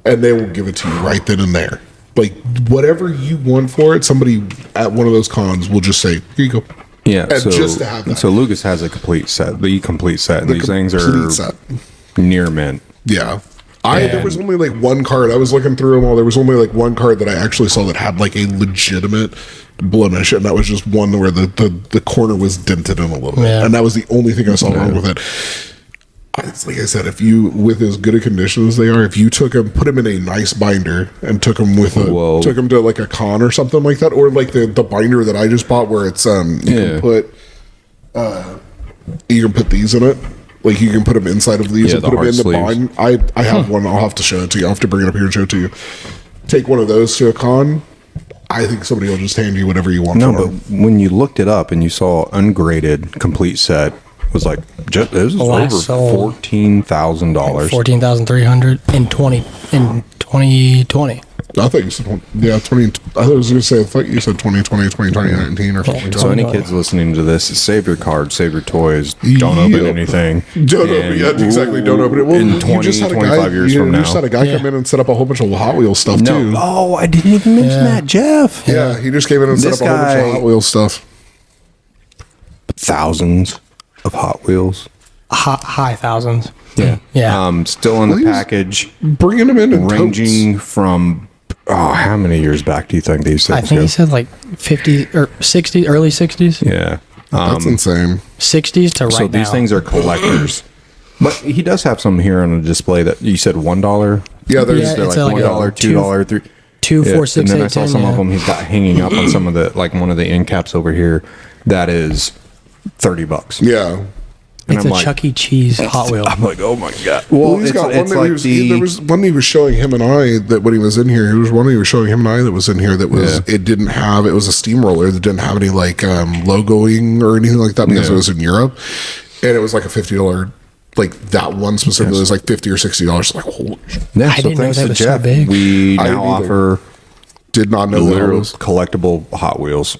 and they will give it to you right then and there. Like whatever you want for it, somebody at one of those cons will just say, "Here you go." Yeah, And so just to have that. so Lucas has a complete set, the complete set, and The these things are complete set. near mint. Yeah. There was only like one card. I was looking through them all. There was only like one card that I actually saw that had like a legitimate blemish, and that was just one where the corner was dented in a little bit, Yeah. and that was the only thing I saw wrong with it. It's like I said, if you with as good a condition as they are, if you took them, put them in a nice binder, and took them Whoa. took them to like a con or something like that, or like the binder that I just bought, where it's you Yeah. can put these in it. Like you can put them inside of these Yeah, and the put them hard in the sleeves. bind. I have one. I'll have to show it to you. I'll have to bring it up here and show it to you. Take one of those to a con. I think somebody will just hand you whatever you want No, for but them. when you looked it up and you saw ungraded complete set, it was like just this is Last over sold $14,000. 14,300 in 2020. I thought you said 20. Yeah, 20. I thought I was going to say. I thought you said 2020, 2019 or something like that. So any kids listening to this, save your cards, save your toys, don't open Yep. anything. Don't open it. Exactly. Don't open it. Well, in you 20, just had a 25 guy, years you from now. just had a guy come in and set up a whole bunch of Hot Wheels stuff too. Oh, I didn't even mention Yeah. that, Jeff. Yeah, he just came in and set This up a whole bunch guy- of Hot Wheels stuff. Thousands of Hot Wheels. High thousands. Yeah. Yeah. Still in the Well, he was package, Bringing them in totes. ranging from, how many years back do you think these things I think go? he said like 50 or 60, early 60s. Yeah. That's insane. 60s to right So these now. things are collectors. But he does have some here on a display that you said $1. Yeah, there's Yeah, They're it's like like $1, a $2, $3. 2, 4, 6, and then 8, I saw 10, some of yeah. them he's got hanging up on some of the, like one of the end caps over here that is $30. yeah. And It's I'm a like, Chuck E. Cheese Hot Wheel. I'm like, oh my god. Well, he's got one that he was. There was one he was showing him and I that when he was in here, he was one he was showing him and I that was in here that was Yeah. it didn't have it was a steamroller that didn't have any like logoing or anything like that because Yeah. it was in Europe, and it was like a $50 like that one specifically was like $50 or $60. Like holy shit. Yeah, I so didn't know thanks that to was so Jeff, big. we I now didn't either. offer Did not know that literal was. collectible Hot Wheels.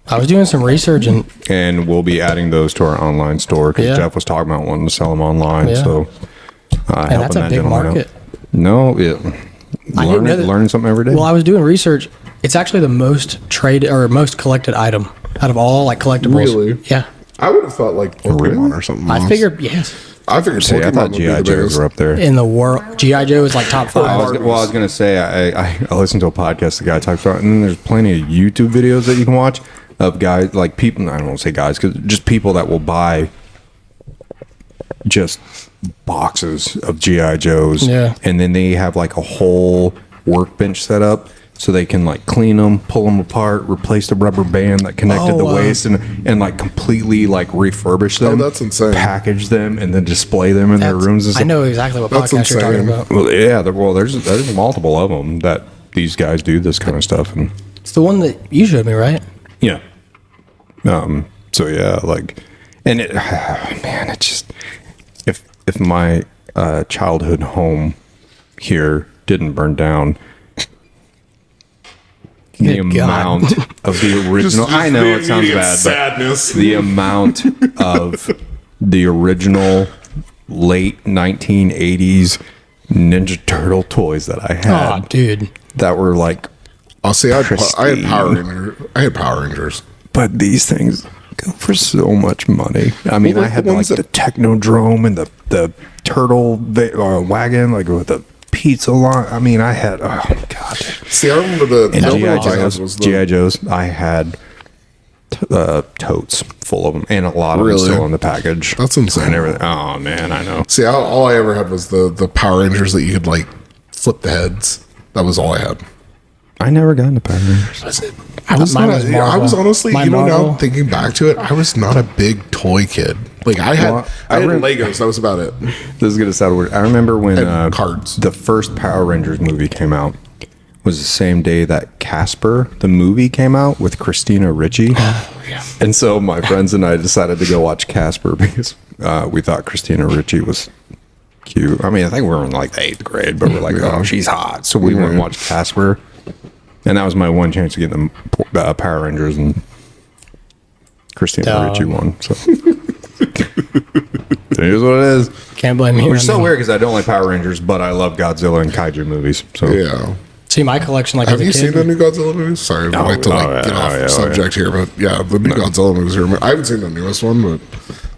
I was doing some research And we'll be adding those to our online store because Yeah. Jeff was talking about wanting to sell them online. Yeah. So, and that's a big market. No, I didn't know that. learning something every day. Well, I was doing research. It's actually the most traded or most collected item out of all like collectibles. Really? Yeah. I would have thought like Pokemon or something. I else. figured yes. I figured See, I Pokemon thought would be GI the Joes biggest. were up there. In the world, GI Joe is like top I five. was going to say I listened to a podcast the guy talks about, and then there's plenty of YouTube videos that you can watch of guys like people. I don't want to say guys because just people that will buy just boxes of GI Joes, Yeah. and then they have like a whole workbench set up so they can like clean them, pull them apart, replace the rubber band that connected the waist, and like completely like refurbish them. Oh, that's insane. Package them and then display them in their rooms. And I stuff. know exactly what That's podcast you're talking insane. about. Well, yeah. There's multiple of them that these guys do this kind of stuff, and It's the one that you showed me, right? yeah. So yeah, like, and it, man, it's just if my childhood home here didn't burn down. The Good God. amount of the original. I know it sounds bad, Sadness. but the amount of the original late 1980s Ninja Turtle toys that I had Oh, dude. that were like, I'll see. I had Pristine. Power Rangers. I had Power Rangers. but these things go for so much money. I mean, Well, I had the like ones the that- Technodrome and the turtle wagon, like with the pizza line. I mean, I had, oh my God. See, I remember the And the GI one I had Joes, was the- GI Joes, I had totes full of them, and a lot of Really? them still in the package. That's insane. And everything. Oh man, I know. See, all I ever had was the Power Rangers that you could like flip the heads. That was all I had. I never got into Power Rangers. I was Mine not. was I Marvel. was honestly, My now Marvel. thinking back to it, I was not a big toy kid. Like I had, Well, I had I rem- Legos. That was about it. This is gonna sound weird. I remember when And cards. the first Power Rangers movie came out was the same day that Casper the movie came out with Christina Ricci. And so my friends and I decided to go watch Casper because we thought Christina Ricci was cute. I mean, I think we were in like the 8th grade, but we're like, oh, she's hot. So we went and watched Casper. And that was my one chance to get the Power Rangers, and Christina Dumb. Ricci won. So it is what it is. Can't blame me. Which is I so mean, weird because I don't like Power Rangers, but I love Godzilla and kaiju movies. So Yeah. See, my collection, like Have as a you kid, seen the new Godzilla movies? Sorry, I like to get off subject here, but yeah, the new Godzilla movies are. I haven't seen the newest one, but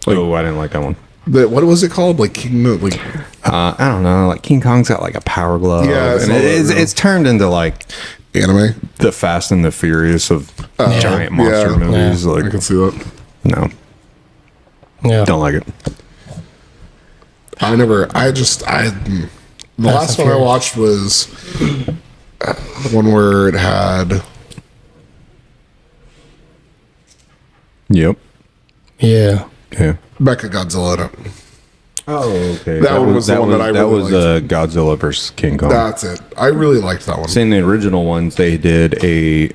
oh, I didn't like that one. what was it called? Like King, like I don't know. Like King Kong's got like a power glove. Yeah, I and saw that, it's turned into like anime. the Fast and the Furious of giant monster yeah. movies. I Like can see that. no, yeah. don't like it. The last one I Furious. watched was the one where it had. Yep. Yeah. Yeah. Mecha Godzilla in it. Oh, okay. That one was the one that I really was liked. Godzilla versus King Kong. That's it. I really liked that one. In the original ones, they did a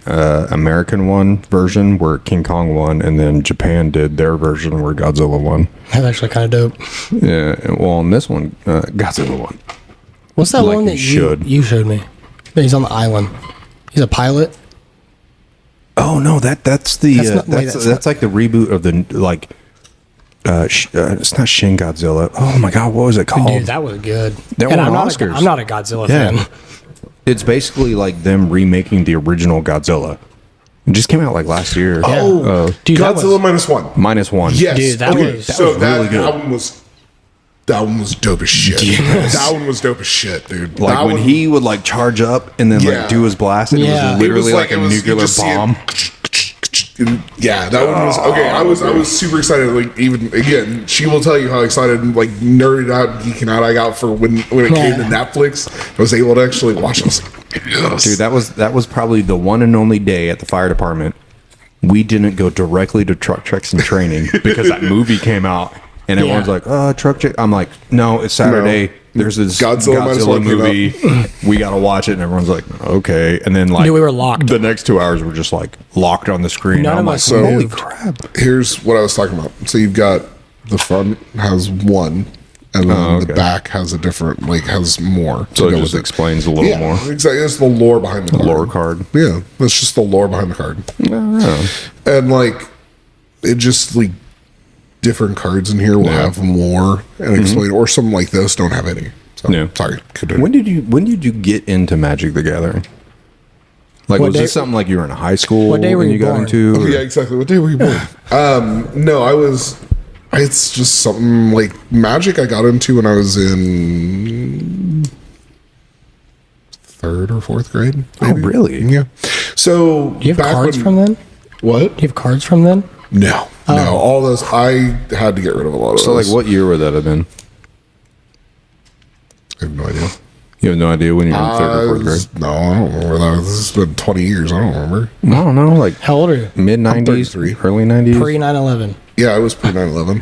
American one version where King Kong won, and then Japan did their version where Godzilla won. That's actually kind of dope. Yeah, well, in this one, Godzilla won. What's that Like one you that should. you showed me? He's on the island. He's a pilot. Oh no, that's the That's not- wait, that's that's like the reboot of the like. It's not Shin Godzilla. Oh my God, what was it called? Dude, that was good. That And won I'm not Oscars. I'm not a Godzilla Yeah. fan. It's basically like them remaking the original Godzilla. It just came out like last year. Oh, Dude, that Godzilla was, -1. Yes, Dude, that was- so was really good. that one was dope as shit. Yes. That one was dope as shit, dude. Like that when one, he would like charge up and then Yeah. like do his blast, and Yeah. it was literally like a you nuclear just see it- bomb. Yeah, that one was okay. I was super excited. Like even again, she will tell you how excited and like nerded out, Geek-N-Out I got for when it came to Netflix. I was able to actually watch it. I was like, yes. Dude, that was probably the one and only day at the fire department we didn't go directly to truck checks and training because that movie came out and everyone's Yeah. like, truck check. I'm like, no, it's Saturday. There's this Godzilla might as well Godzilla came movie. We got to watch it. And everyone's like, okay. And then like, Dude, we were locked. The next 2 hours were just like locked on the screen. None I'm of like, us holy moved. crap. Here's what I was talking about. So you've got the front has one, and then Oh, okay. the back has a different, like, has more. So to it go just with explains a little more. Exactly. It's the lore behind the card. Lore card. Yeah, that's just the lore behind the card. Oh, And like, it just like different cards in here will have more and explain, or something like this don't have any. So Yeah. sorry. Continue. when did you get into Magic the Gathering? Like, What was day- this something like you were in high school What day were and you got born? into? Oh, or- yeah, exactly. What day were you born? No, I was. It's just something like Magic. I got into when I was in 3rd or 4th grade. Oh, really? Yeah. So Do you have back cards when- from then? Do What? you have cards from then? No, no. All those I had to get rid of a lot of. So, like, those. what year would that have been? I have no idea. You have no idea when you were in 3rd or 4th grade? No, I don't remember that. This has been 20 years. I don't remember. I don't know, like How old are you? mid 90s, 33. early 90s. Pre 9/11. Yeah, I was pre 9/11.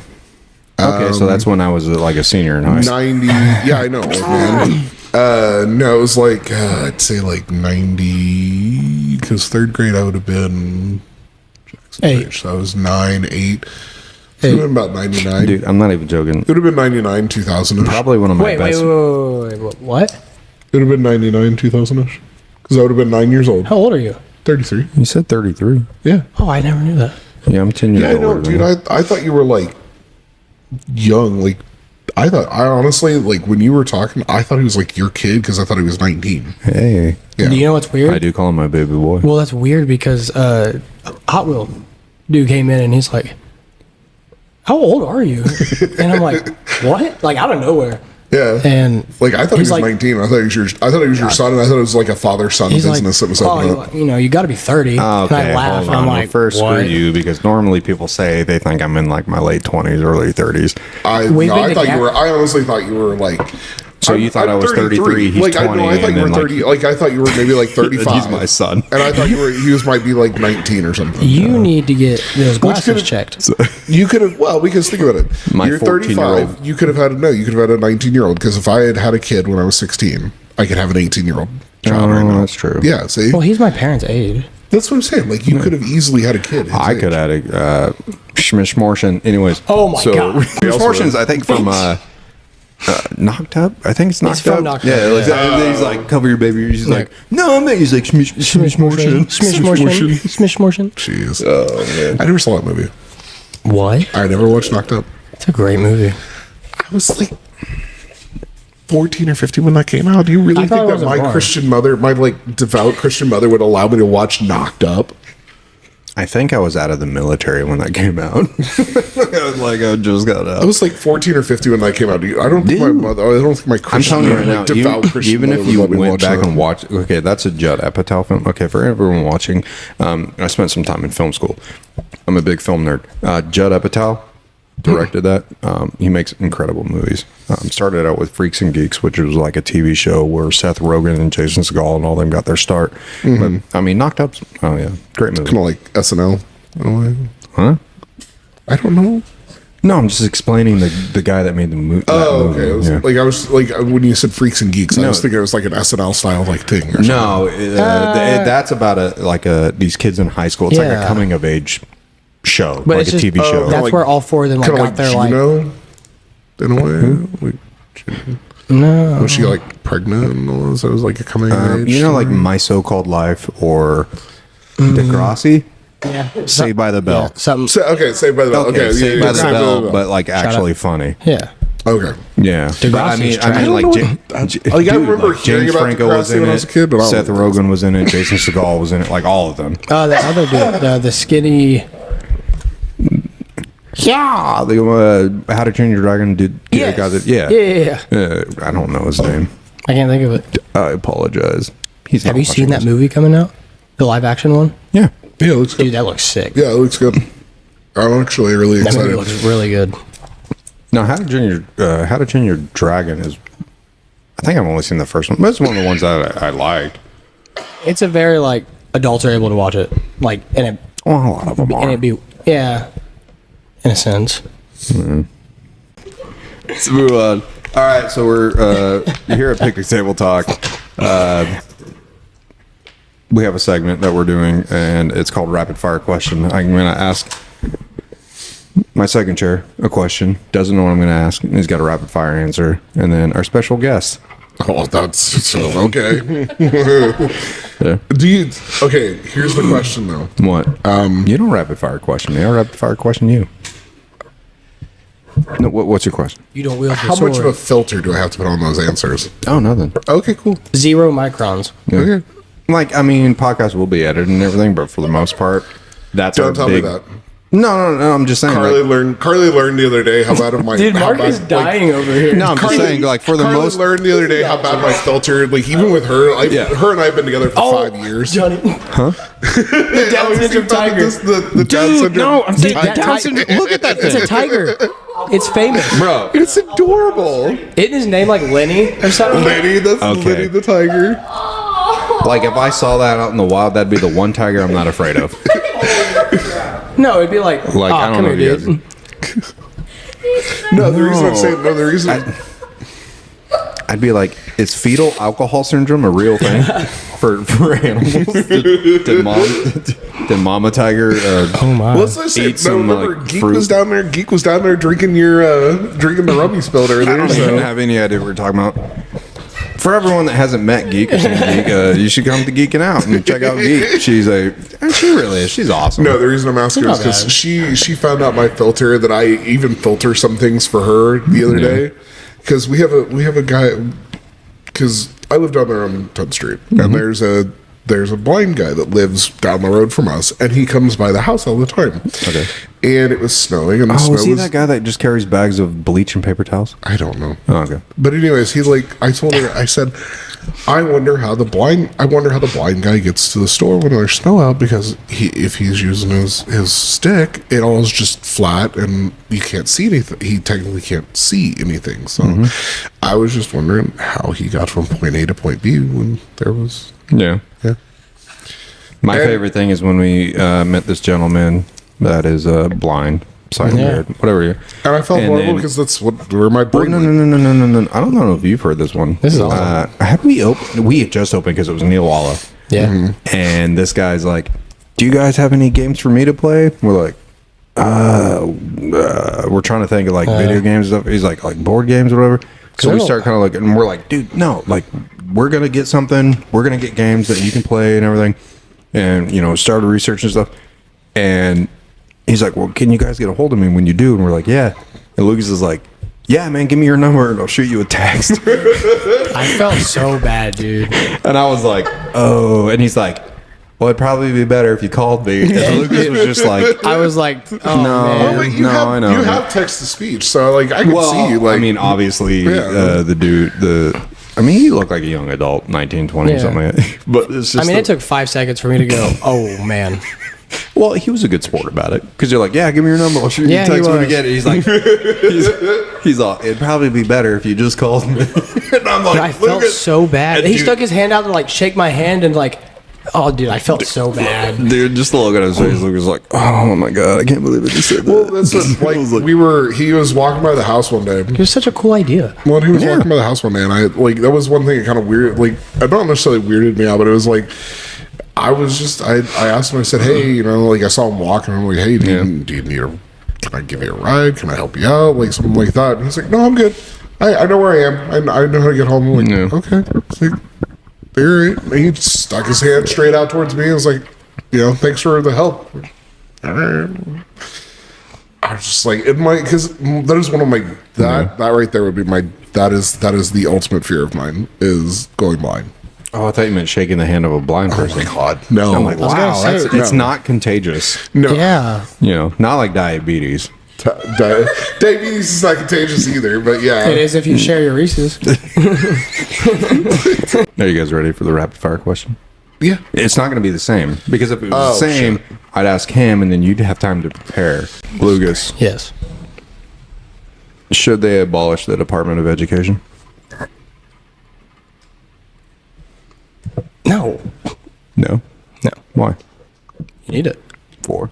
Okay, so that's when I was like a senior in high school. 90. Yeah, I know, man. No, it was like I'd say like 90, because 3rd grade I would have been 8. So I was 9, 8. It Eight. would have been about 99. Dude, I'm not even joking. It would have been 99, 2000 ish. Probably one of my Wait, wait, best. wait, wait, wait, wait, what? It would have been 99, 2000 ish. Because I would have been 9 years old. How old are you? 33. You said 33. Yeah. Oh, I never knew that. Yeah, I'm 10 years Yeah, I know, older than dude. you. I thought you were like young. Like, I honestly, like, when you were talking, I thought he was like your kid because I thought he was 19. Hey, Yeah. Do you know what's weird? I do call him my baby boy. Well, that's weird because Hot Wheel dude came in and he's like, "How old are you?" And I'm like, "What?" Like out of nowhere. Yeah. And Like, I thought he he's was like- 19. I thought he was your son, and I thought it was like a father-son he's business like, that was "Oh, opening up. you know, you got to be 30." Okay, and I laugh. hold And I'm on. like, Well, first, "What?" screw you, because normally people say they think I'm in like my late 20s, early 30s. I We've been thought you together- were. I honestly thought you were like. So you thought I was 33, he's like, 20, I thought and you were then, 30. Like, I thought you were maybe like 35. He's my son. And I thought he might be like 19 or something. You need to get those glasses could've- checked. You could have, well, because think about it. My You're 14-year-old. 35. You could have had you could have had a 19-year-old. Because if I had a kid when I was 16, I could have an 18-year-old child right now. That's true. Yeah, see, Well, he's my parents' age. that's what I'm saying. Like, you could have easily had a kid. his I age. could add a Schmishmortion. Anyways. Oh my God. Schmishmortion's, I think, from Knocked Up. I think it's Knocked from Up. Knocked yeah, Up, like, he's like, cover your baby ears. He's like, no, man. He's like, Schmishmortion. Smishmortion. Smishmortion. Jeez. Oh, man. I never saw that movie. What? I never watched Knocked Up. It's a great movie. I was like 14 or 15 when that came out. Do you really I thought think it that was a my bar. Christian mother, my like devout Christian mother, would allow me to watch Knocked Up? I think I was out of the military when that came out. I was like, I just got out. I was like 14 or 15 when that came out. I don't think my mother. I don't think my I'm Christian, telling you right now, like, devout Christian even mother if would you let me went watch back that. and watched, okay, that's a Judd Apatow film. Okay, for everyone watching, I spent some time in film school. I'm a big film nerd. Judd Apatow directed that. He makes incredible movies. Started out with Freaks and Geeks, which was like a TV show where Seth Rogen and Jason Segel and all them got their start. But I mean, Knocked Up's, oh yeah, great movie. Kind of like SNL. in a way. Huh? I don't know. No, I'm just explaining the guy that made the movie. Oh, okay. I was Yeah. like when you said Freaks and Geeks, I No. was thinking it was like an SNL style like thing. Or something. No, that's about these kids in high school. It's like a Yeah. coming of age show, But like it's a just- TV show. That's like- where all four of them like, kind of got like their like. Juno, in a way. Like, No. was she like pregnant and all this? It was like a coming of age. You know, like story? My So-Called Life or Degrassi, Yeah. Saved by the Bell. Yeah, something. Okay, Saved by the Bell. Okay, Saved by the Saved Bell, but like actually funny. Yeah. Okay. Yeah, but I mean, trash. I don't like, know dude, I remember like hearing James about Franco was Degrassi in when I it. was a kid, but I Seth don't- Rogen was in it. Jason Segel was in it. Like all of them. The other dude, the skinny. Yeah, the How to Train Your Dragon did. Yes. Guy that, yeah, Yeah. I don't know his name. I can't think of it. I apologize. He's Have not you seen watching that this. movie coming out? The live action one? Yeah. Yeah, it looks good. Dude, that looks sick. Yeah, it looks good. I'm actually really That movie excited. looks really good. Now, How to Train Your Dragon is. I think I've only seen the first one, but it's one of the ones that I liked. It's a very like adults are able to watch it, like and Well, a lot of them are. it be yeah, in a sense. Let's move on. All right, so we're here at Picnic Table Talk. We have a segment that we're doing, and it's called Rapid Fire Question. I'm going to ask My second chair, a question, doesn't know what I'm going to ask, and he's got a rapid fire answer. And then our special guest. Oh, that's so okay. Yeah. Okay, here's the question though. What? You don't rapid fire question me. I rapid fire question you. No, what's your question? You don't wield the How sword. much of a filter do I have to put on those answers? Oh, nothing. Okay, cool. 0 microns. Yeah. Okay. Like, I mean, podcasts will be edited and everything, but for the most part, that's Don't our tell big... me that. No, I'm just saying. Carly learned the other day how bad of my Dude, how Mark bad, is dying over here. No, I'm just saying, like, for the Carly most... learned the other day how bad my filter. Like even with her, like Yeah. her and I have been together for 5 years. Johnny. The Down syndrome tiger. The Down syndrome. no, I'm saying tiger. Down syndrome. Look at that It's a thing. tiger. It's famous. Bro. It's adorable. Isn't his name like Lenny or something? Lenny, that's Okay. Lenny the tiger. Like, if I saw that out in the wild, that'd be the one tiger I'm not afraid of. No, it'd be like, Like, oh, I don't come know here, if you dude. No, the reason I'm saying the reason. I'd be like, is fetal alcohol syndrome a real thing for animals? Did mama tiger Oh my. Let's just say, Eat some, remember, like, Geek fruit. was down there. Geek was down there drinking drinking the rum you spilled I earlier. don't even have any idea what we're talking about. For everyone that hasn't met Geek or seen Geek, you should come to Geek-N-Out and check out Geek. She really is. She's awesome. No, the reason I'm asking is not because bad. she found out my filter that I even filter some things for her the other day. Because we have a guy. Because I live down there on 10th Street, and there's a blind guy that lives down the road from us, and he comes by the house all the time. Okay. And it was snowing, and the Oh, snow is he was. that guy that just carries bags of bleach and paper towels? I don't know. Oh, okay. But anyways, I told her, I said, I wonder how the blind guy gets to the store when there's snow out, because if he's using his stick, it all is just flat and you can't see anything. He technically can't see anything. So I was just wondering how he got from point A to point B when there was, Yeah. yeah. My And- favorite thing is when we met this gentleman that is blind, sight impaired, whatever. And I felt And horrible then- because that's where my brain No. I don't know if you've heard this one. This is awesome. Have we opened? We had just opened because it was Neil Walla. Yeah. And this guy's like, "Do you guys have any games for me to play?" We're like, we're trying to think of like video games and stuff. He's like board games or whatever. So we start kind of looking, and we're like, dude, no, like we're gonna get something. We're gonna get games that you can play and everything, and start a research and stuff. And he's like, well, can you guys get a hold of me when you do? And we're like, yeah. And Lucas is like, yeah, man, give me your number and I'll shoot you a text. I felt so bad, dude. And I was like, oh. And he's like, well, it'd probably be better if you called me. And Lucas was just like, I was like, oh, No. man. But you No, have, I know. You have text to speech, so like I can see. Like, I mean, obviously, Yeah. the dude, he looked like a young adult, 19, 20, Yeah. something like that. But it's just, I mean, it took 5 seconds for me to go, oh, man. well, he was a good sport about it. Because you're like, yeah, give me your number. I'll shoot you Yeah, a he text when you was. get it. He's like, he's all, it'd probably be better if you just called me. And I'm like, I felt Lucas. so bad. And He dude- stuck his hand out to like shake my hand and like, oh, dude, I felt so bad. Dude, just the look at his face, Lucas was like, oh my God, I can't believe it. He said that. well, that's what, I was like he was walking by the house one day. It was such a cool idea. Well, he was walking by the house one day, and I that was one thing that kind of weird. Like, not necessarily weirded me out, but it was like I asked him. I said, hey, like I saw him walking. I'm like, hey, do you need a? Can I give you a ride? Can I help you out? Like something like that. And he's like, no, I'm good. I know where I am. I know how to get home. I'm like, okay. It's like, all right. And he stuck his hand straight out towards me. I was like, thanks for the help. All right. I was just like, because that is one of my that right there would be my that is the ultimate fear of mine is going blind. Oh, I thought you meant shaking the hand of a blind person. God, no! I'm like, was wow, gonna say, it's not contagious. No, Yeah. Not like diabetes. Diabetes is not contagious either, but yeah, It is if you share your Reese's. Are you guys ready for the rapid fire question? yeah. It's not going to be the same because if it was the same, I'd ask him and then you'd have time to prepare. Lucas, Yes. should they abolish the Department of Education? No. No. No. Why? You need it. For?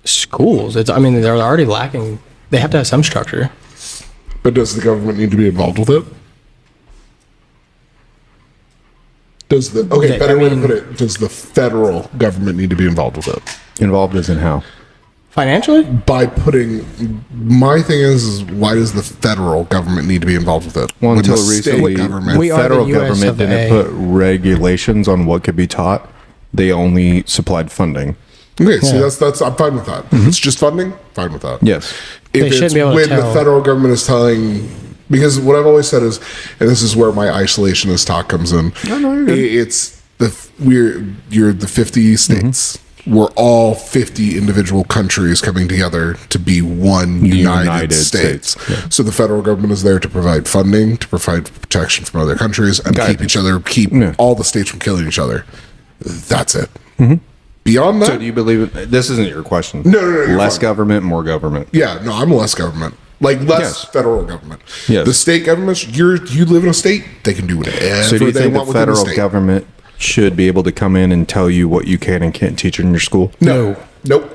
Schools. They're already lacking. They have to have some structure. But does the government need to be involved with it? Does the Okay, better I way to mean- put it? Does the federal government need to be involved with it? Involved as in how? Financially? By putting, my thing is why does the federal government need to be involved with it? Well, When until the state recently, government- We the are the federal US government of A. didn't put regulations on what could be taught. They only supplied funding. Okay, see, that's I'm fine with that. If it's just funding, fine with that. Yes. If They shouldn't it's be able to when the tell. federal government is telling, because what I've always said is, and this is where my isolationist talk comes in. No, you're good. It's you're the 50 states. We're all 50 individual countries coming together to be one United States. Yeah. So the federal government is there to provide funding, to provide protection from other countries, and keep all the states from killing each other. That's it. Beyond that, So do you believe it? This isn't your question. No, you're Less fine. government, more government. yeah, no, I'm less government. Like less Yes. federal government. Yes. The state governments, you live in a state, they can do whatever So do you they think the want within the federal state. government should be able to come in and tell you what you can and can't teach in your school? No. Nope.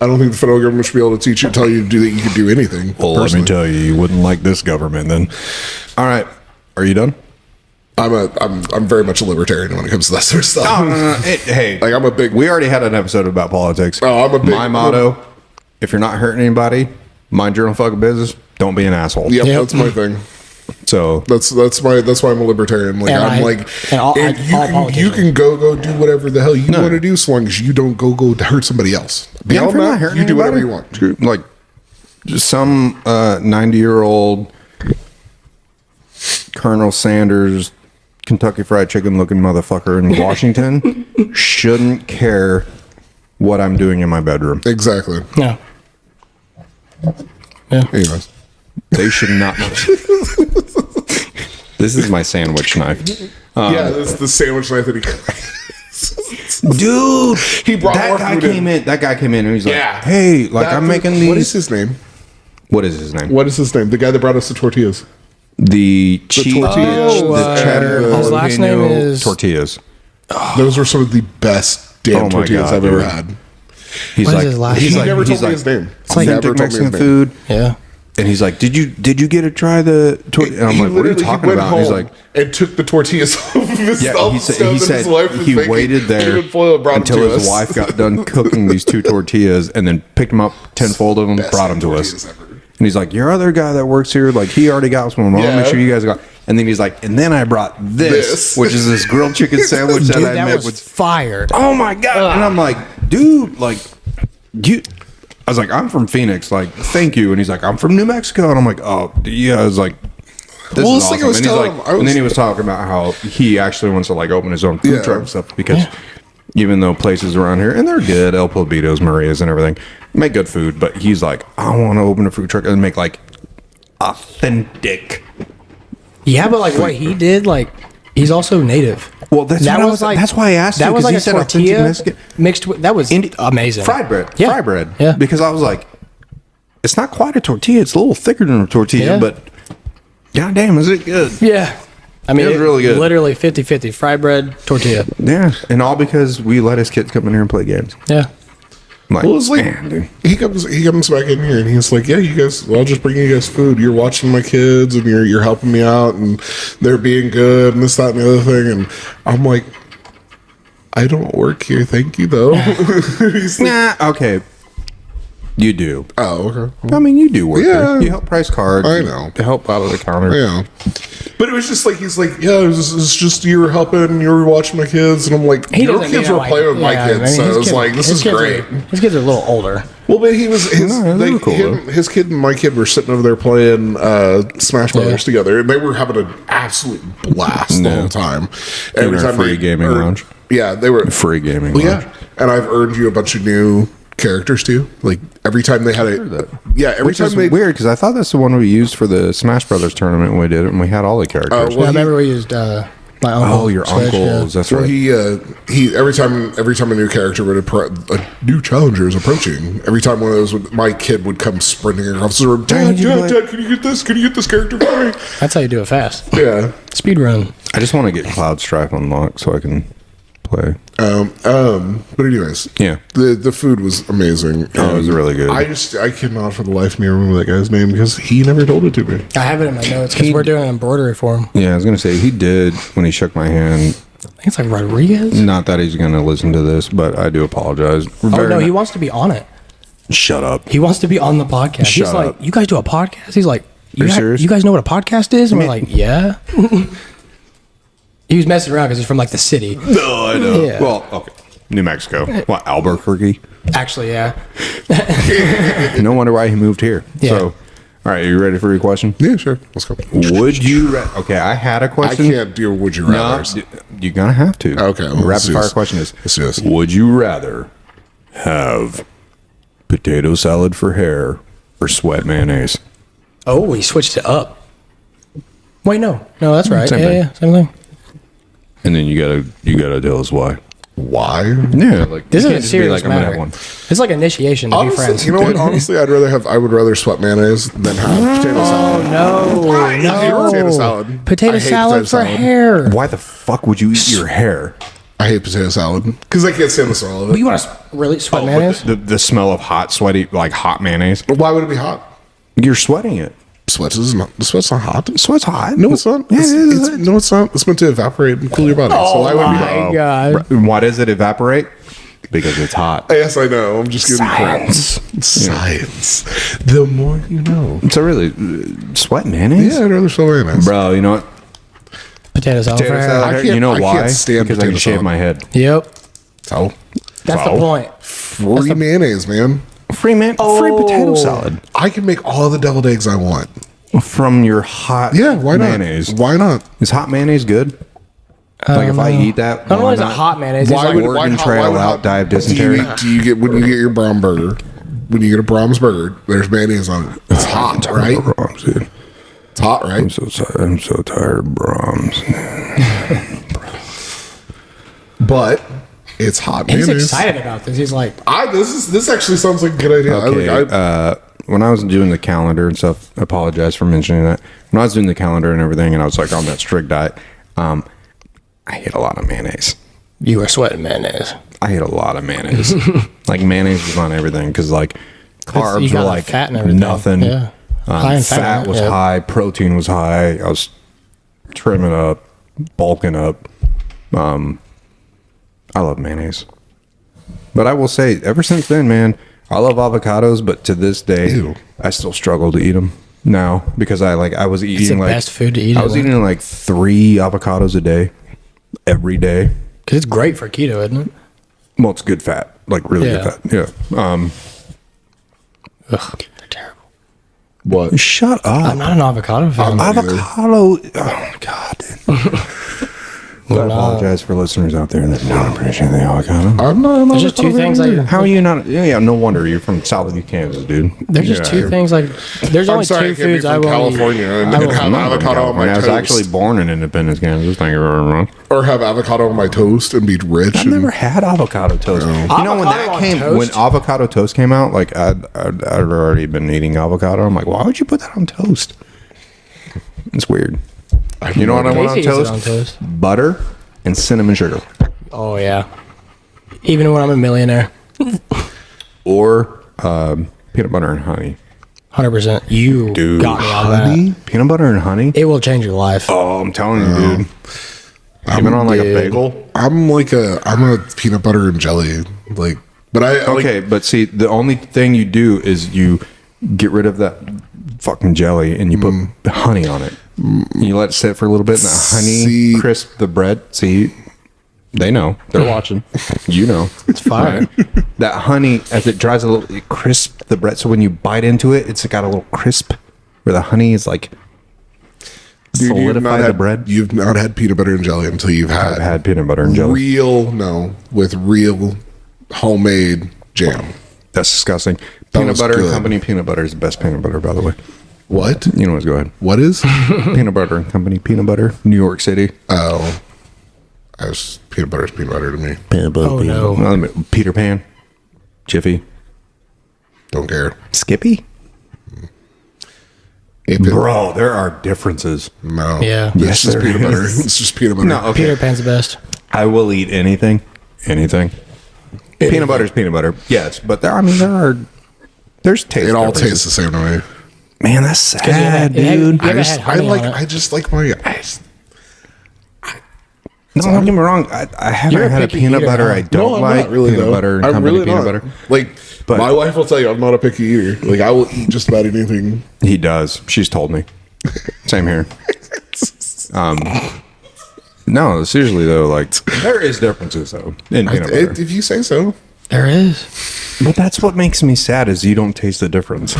I don't think the federal government should be able to tell you to do that you can do anything. Well, let me personally. tell you, you wouldn't like this government then. All right. Are you done? I'm very much a libertarian when it comes to that sort of stuff. Hey, Like I'm a big we already had an episode about politics. Oh, I'm a big- My motto, if you're not hurting anybody, mind your own fucking business. Don't be an asshole. Yep, Yep. that's my thing. So That's why I'm a libertarian. Like And I'm I- like, and all- and all you politicians. can go do whatever the hell you want to do, so long as you don't go hurt somebody else. yeah, Beyond if you're not that, hurting you do whatever anybody, you want. Like just some 90-year-old Colonel Sanders, Kentucky Fried Chicken looking motherfucker in Washington shouldn't care what I'm doing in my bedroom. Exactly. No. Yeah. Anyways, They should not. This is my sandwich knife. yeah, this is the sandwich knife that he. Dude, He brought that more guy food in. came in. That guy came in and he's like, Yeah. "Hey, like I'm making these." What is his name? What is his name? What is his name? The guy that brought us the tortillas. The cheese, tortilla- the cheddar, his last name jalapeno is- tortillas. Those are some of the best damn Oh my tortillas God, I've ever dude. had. He's What is like, his last he's name? like, He never he's told me like, his name. It's like Never authentic told me his Mexican name. food. Yeah. And he's like, did you get to try the tortilla? And I'm He like, what are you literally- talking went about? And he's home like, and took the tortillas off of his yeah, off he the said stove that his wife was he making. waited there David Foyle brought them until to his us. wife got done cooking these two tortillas and then picked them up, tenfold of them, Best brought them to us. tortillas ever. And he's like, your other guy that works here, like he already got some. I want to Yeah. make sure you guys got. And then he's like, and then I brought this, This. which is this grilled chicken sandwich that Dude, I that met was with. fired. Oh my god! And I'm like, dude, like you. I was like, I'm from Phoenix. Like, thank you. And he's like, I'm from New Mexico. And I'm like, oh yeah. I was like, this Well, is it's like awesome. I was And he's telling like, him, I was- and then he was talking about how he actually wants to like open his own food Yeah. truck and stuff because even though places around here and they're good, El Polvitos, Maria's, and everything make good food, but he's like, I want to open a food truck and make like authentic. Yeah, but like what he did, like he's also native. Well, that's what I was like. That's why I asked you, that was 'cause like he a said authentic tortilla Mexican. mixed with that was amazing. Fried bread. Yeah. Fried bread. Yeah. Because I was like, it's not quite a tortilla. It's a little thicker than a tortilla, Yeah. but goddamn, is it good? Yeah. I mean, It was really good. Literally 50-50 fried bread, tortilla. Yeah. And all because we let his kids come in here and play games. Yeah. I'm like, Well, it's like man, dude. he comes back in here and he's like, yeah, you guys, well, I'll just bring you guys food. You're watching my kids and you're helping me out and they're being good and this, that, and the other thing. And I'm like, I don't work here, thank you though. He's like, Nah, okay. You do. oh, okay. I mean, you do work Yeah. there. You help price cards. I know. To help out at the counter. Yeah. But it was just like, he's like, yeah, it's just you were helping, you were watching my kids. And I'm like, He your doesn't kids mean were like- playing with my yeah, kids. I mean, So his it was kids- like, this his is kids great. His kids are a little older. Well, but he was No, they were cool, his kid and my kid were sitting over there playing Smash Brothers together, and they were having an absolute blast the Yeah. whole time. In our free gaming lounge. Yeah, they were Free gaming Well, lounge. yeah, and I've earned you a bunch of new characters too. Like every time they had that. every Which time is they weird because I thought that's the one we used for the Smash Brothers tournament when we did it, and we had all the characters. well, Yeah, I remember we used my uncle. Oh, your Switch, uncles. That's Well, right. he every time a new character would a new challenger is approaching. Every time one of those my kid would come sprinting across the room. Dad, Dad, can you get this? Can you get this character for me? That's how you do it fast. Yeah. Speed run. I just want to get Cloud Strife unlocked so I can play. But anyways, Yeah. the food was amazing. Oh, it was really good. I cannot for the life of me remember that guy's name because he never told it to me. I have it in my notes because we're doing an embroidery for him. Yeah, I was gonna say he did when he shook my hand. I think it's like Rodriguez. Not that he's gonna listen to this, but I do apologize. Oh no, he wants to be on it. Shut up. He wants to be on the podcast. He's Shut like, up. you guys do a podcast? He's like, you serious? You guys know what a podcast is? And we're like, yeah. He was messing around because he's from like the city. No, I know. Yeah. Well, okay. New Mexico. What, Albuquerque? Actually, yeah. No wonder why he moved here. Yeah. So, all right, you ready for your question? Yeah, sure. Let's go. Would you... Okay, I had a I question. can't do would you No, rather. you're going to have to. Okay, well, let's Rapid do fire this. question is, Let's do this. would you rather have potato salad for hair or sweat mayonnaise? Oh, he switched it up. Wait, no. No, that's right. Same yeah, thing. yeah, same thing. And then you gotta tell us why. Why? Yeah, like This you is can't a just serious I'm gonna matter. have one. It's like initiation to be Honestly, friends. you know what? Honestly, I would rather sweat mayonnaise than have potato salad. No, I hate potato salad. Potato I hate salad potato for salad. hair. Why the fuck would you eat your hair? I hate potato salad because I can't stand the smell of But it. you want to really sweat Oh, mayonnaise? the smell of hot, sweaty, like hot mayonnaise. Why would it be hot? You're sweating it. Sweat's not hot. Sweat's hot. No, it's not. Yeah, No, it's not. It's meant to evaporate and cool your body. so why would it be hot? My God. Why does it evaporate? Because it's hot. Yes, I know. I'm just giving Science. Science. The more you know. So really, sweat mayonnaise? Yeah, I'd rather sweat mayonnaise. Bro, you know what? Potato salad for Potato hair. salad. I can't- You know I why? can't stand Because I can potato shave salad. my head. Yep. So, That's the Wow. point. free mayonnaise, man. Free potato salad I can make all the deviled eggs I want. from your hot Yeah, why not? mayonnaise. Why not? Is hot mayonnaise good? Like if I eat that, Not only why is it not? hot mayonnaise, it's Why like would Oregon why, Trail why would out, die of dysentery? Do you get when you get your Braum burger? When you get a Braum's burger, there's mayonnaise on it. It's hot, right? Brahms, dude. It's hot, right? I'm so tired of Brahms. But it's hot he's mayonnaise. excited about this. He's like, This actually sounds like a good idea. Okay, when I was doing the calendar and stuff, I apologize for mentioning that. When I was doing the calendar and everything, and I was like on that strict diet, I ate a lot of mayonnaise. you are sweating mayonnaise. I ate a lot of mayonnaise. Like mayonnaise was on everything because like you carbs got were the like fat and everything. nothing. Yeah. High in fat, fat was yeah. high, protein was high. I was trimming up, bulking up. I love mayonnaise, but I will say, ever since then, man, I love avocados. But to this day, Ew. I still struggle to eat them now because I was eating It's the like best food to eat. I was eating like 3 avocados a day, every day. because it's great for keto, isn't it? Well, it's good fat, like really Yeah. good fat. Yeah. Ugh, they're terrible. what? Shut I'm up. not an avocado fan. not either. Avocado. Oh my god. Dude. I apologize for listeners out there that don't appreciate the avocado. I'm not. There's just two things like How are you not? Yeah, no wonder you're from South Kansas, dude. there's just two things like there's I'm only sorry, two I can't be foods I from will California and I will- have I'm not from avocado on my California. I was toast. actually born in Independence, Kansas. Thank you very much. Or have avocado on my toast and be rich. I've never had avocado toast. You know when Avocado on when toast? avocado toast came out, like I'd already been eating avocado. I'm like, why would you put that on toast? It's weird. You know what I want on Casey eats it toast? on toast. Butter and cinnamon sugar. Oh yeah. Even when I'm a millionaire, Or peanut butter and honey. 100%. You Dude, got me on that. Peanut butter and honey? It will change your life. Oh, I'm telling you, dude. Even on like a dude. bagel. I'm a peanut butter and jelly like. But I Okay, but see, the only thing you do is you get rid of that fucking jelly and you put honey on it. You let it sit for a little bit, and the honey See- crisp the bread. See, they know. They're watching. You know. It's fire. That honey, as it dries a little, it crisps the bread. So when you bite into it, it's got a little crisp where the honey is like Dude, solidify the bread. You've not had peanut butter and jelly until you've I've had had peanut butter and jelly. with real homemade jam. That's disgusting. That Peanut was butter and good. company peanut butter is the best peanut butter, by the way. What? You know what? Go ahead. What is? Peanut butter and company peanut butter, New York City. Oh, peanut butter is peanut butter to me. Oh no. Peter Pan, Jiffy, Don't care. Skippy. Bro, there are differences. No. Yeah. It's Yes, just there peanut butter. is. It's just peanut butter. No, okay. Peter Pan's the best. I will eat anything. Peanut butter is peanut butter. Yes, but there's taste. It all differences. tastes the same to me. Man, that's sad, dude. You haven't had honey on it. I just like my. No, don't get me wrong. I haven't You're a had a picky peanut eater butter now. I don't I'm like. not really Peanut though. butter and I'm company really peanut not. butter. Like But My wife will tell you I'm not a picky eater. Like, I will eat just about anything. he does. She's told me. Same here. No, seriously though, like there is differences though in peanut butter. If you say so. There is. But that's what makes me sad is you don't taste the difference.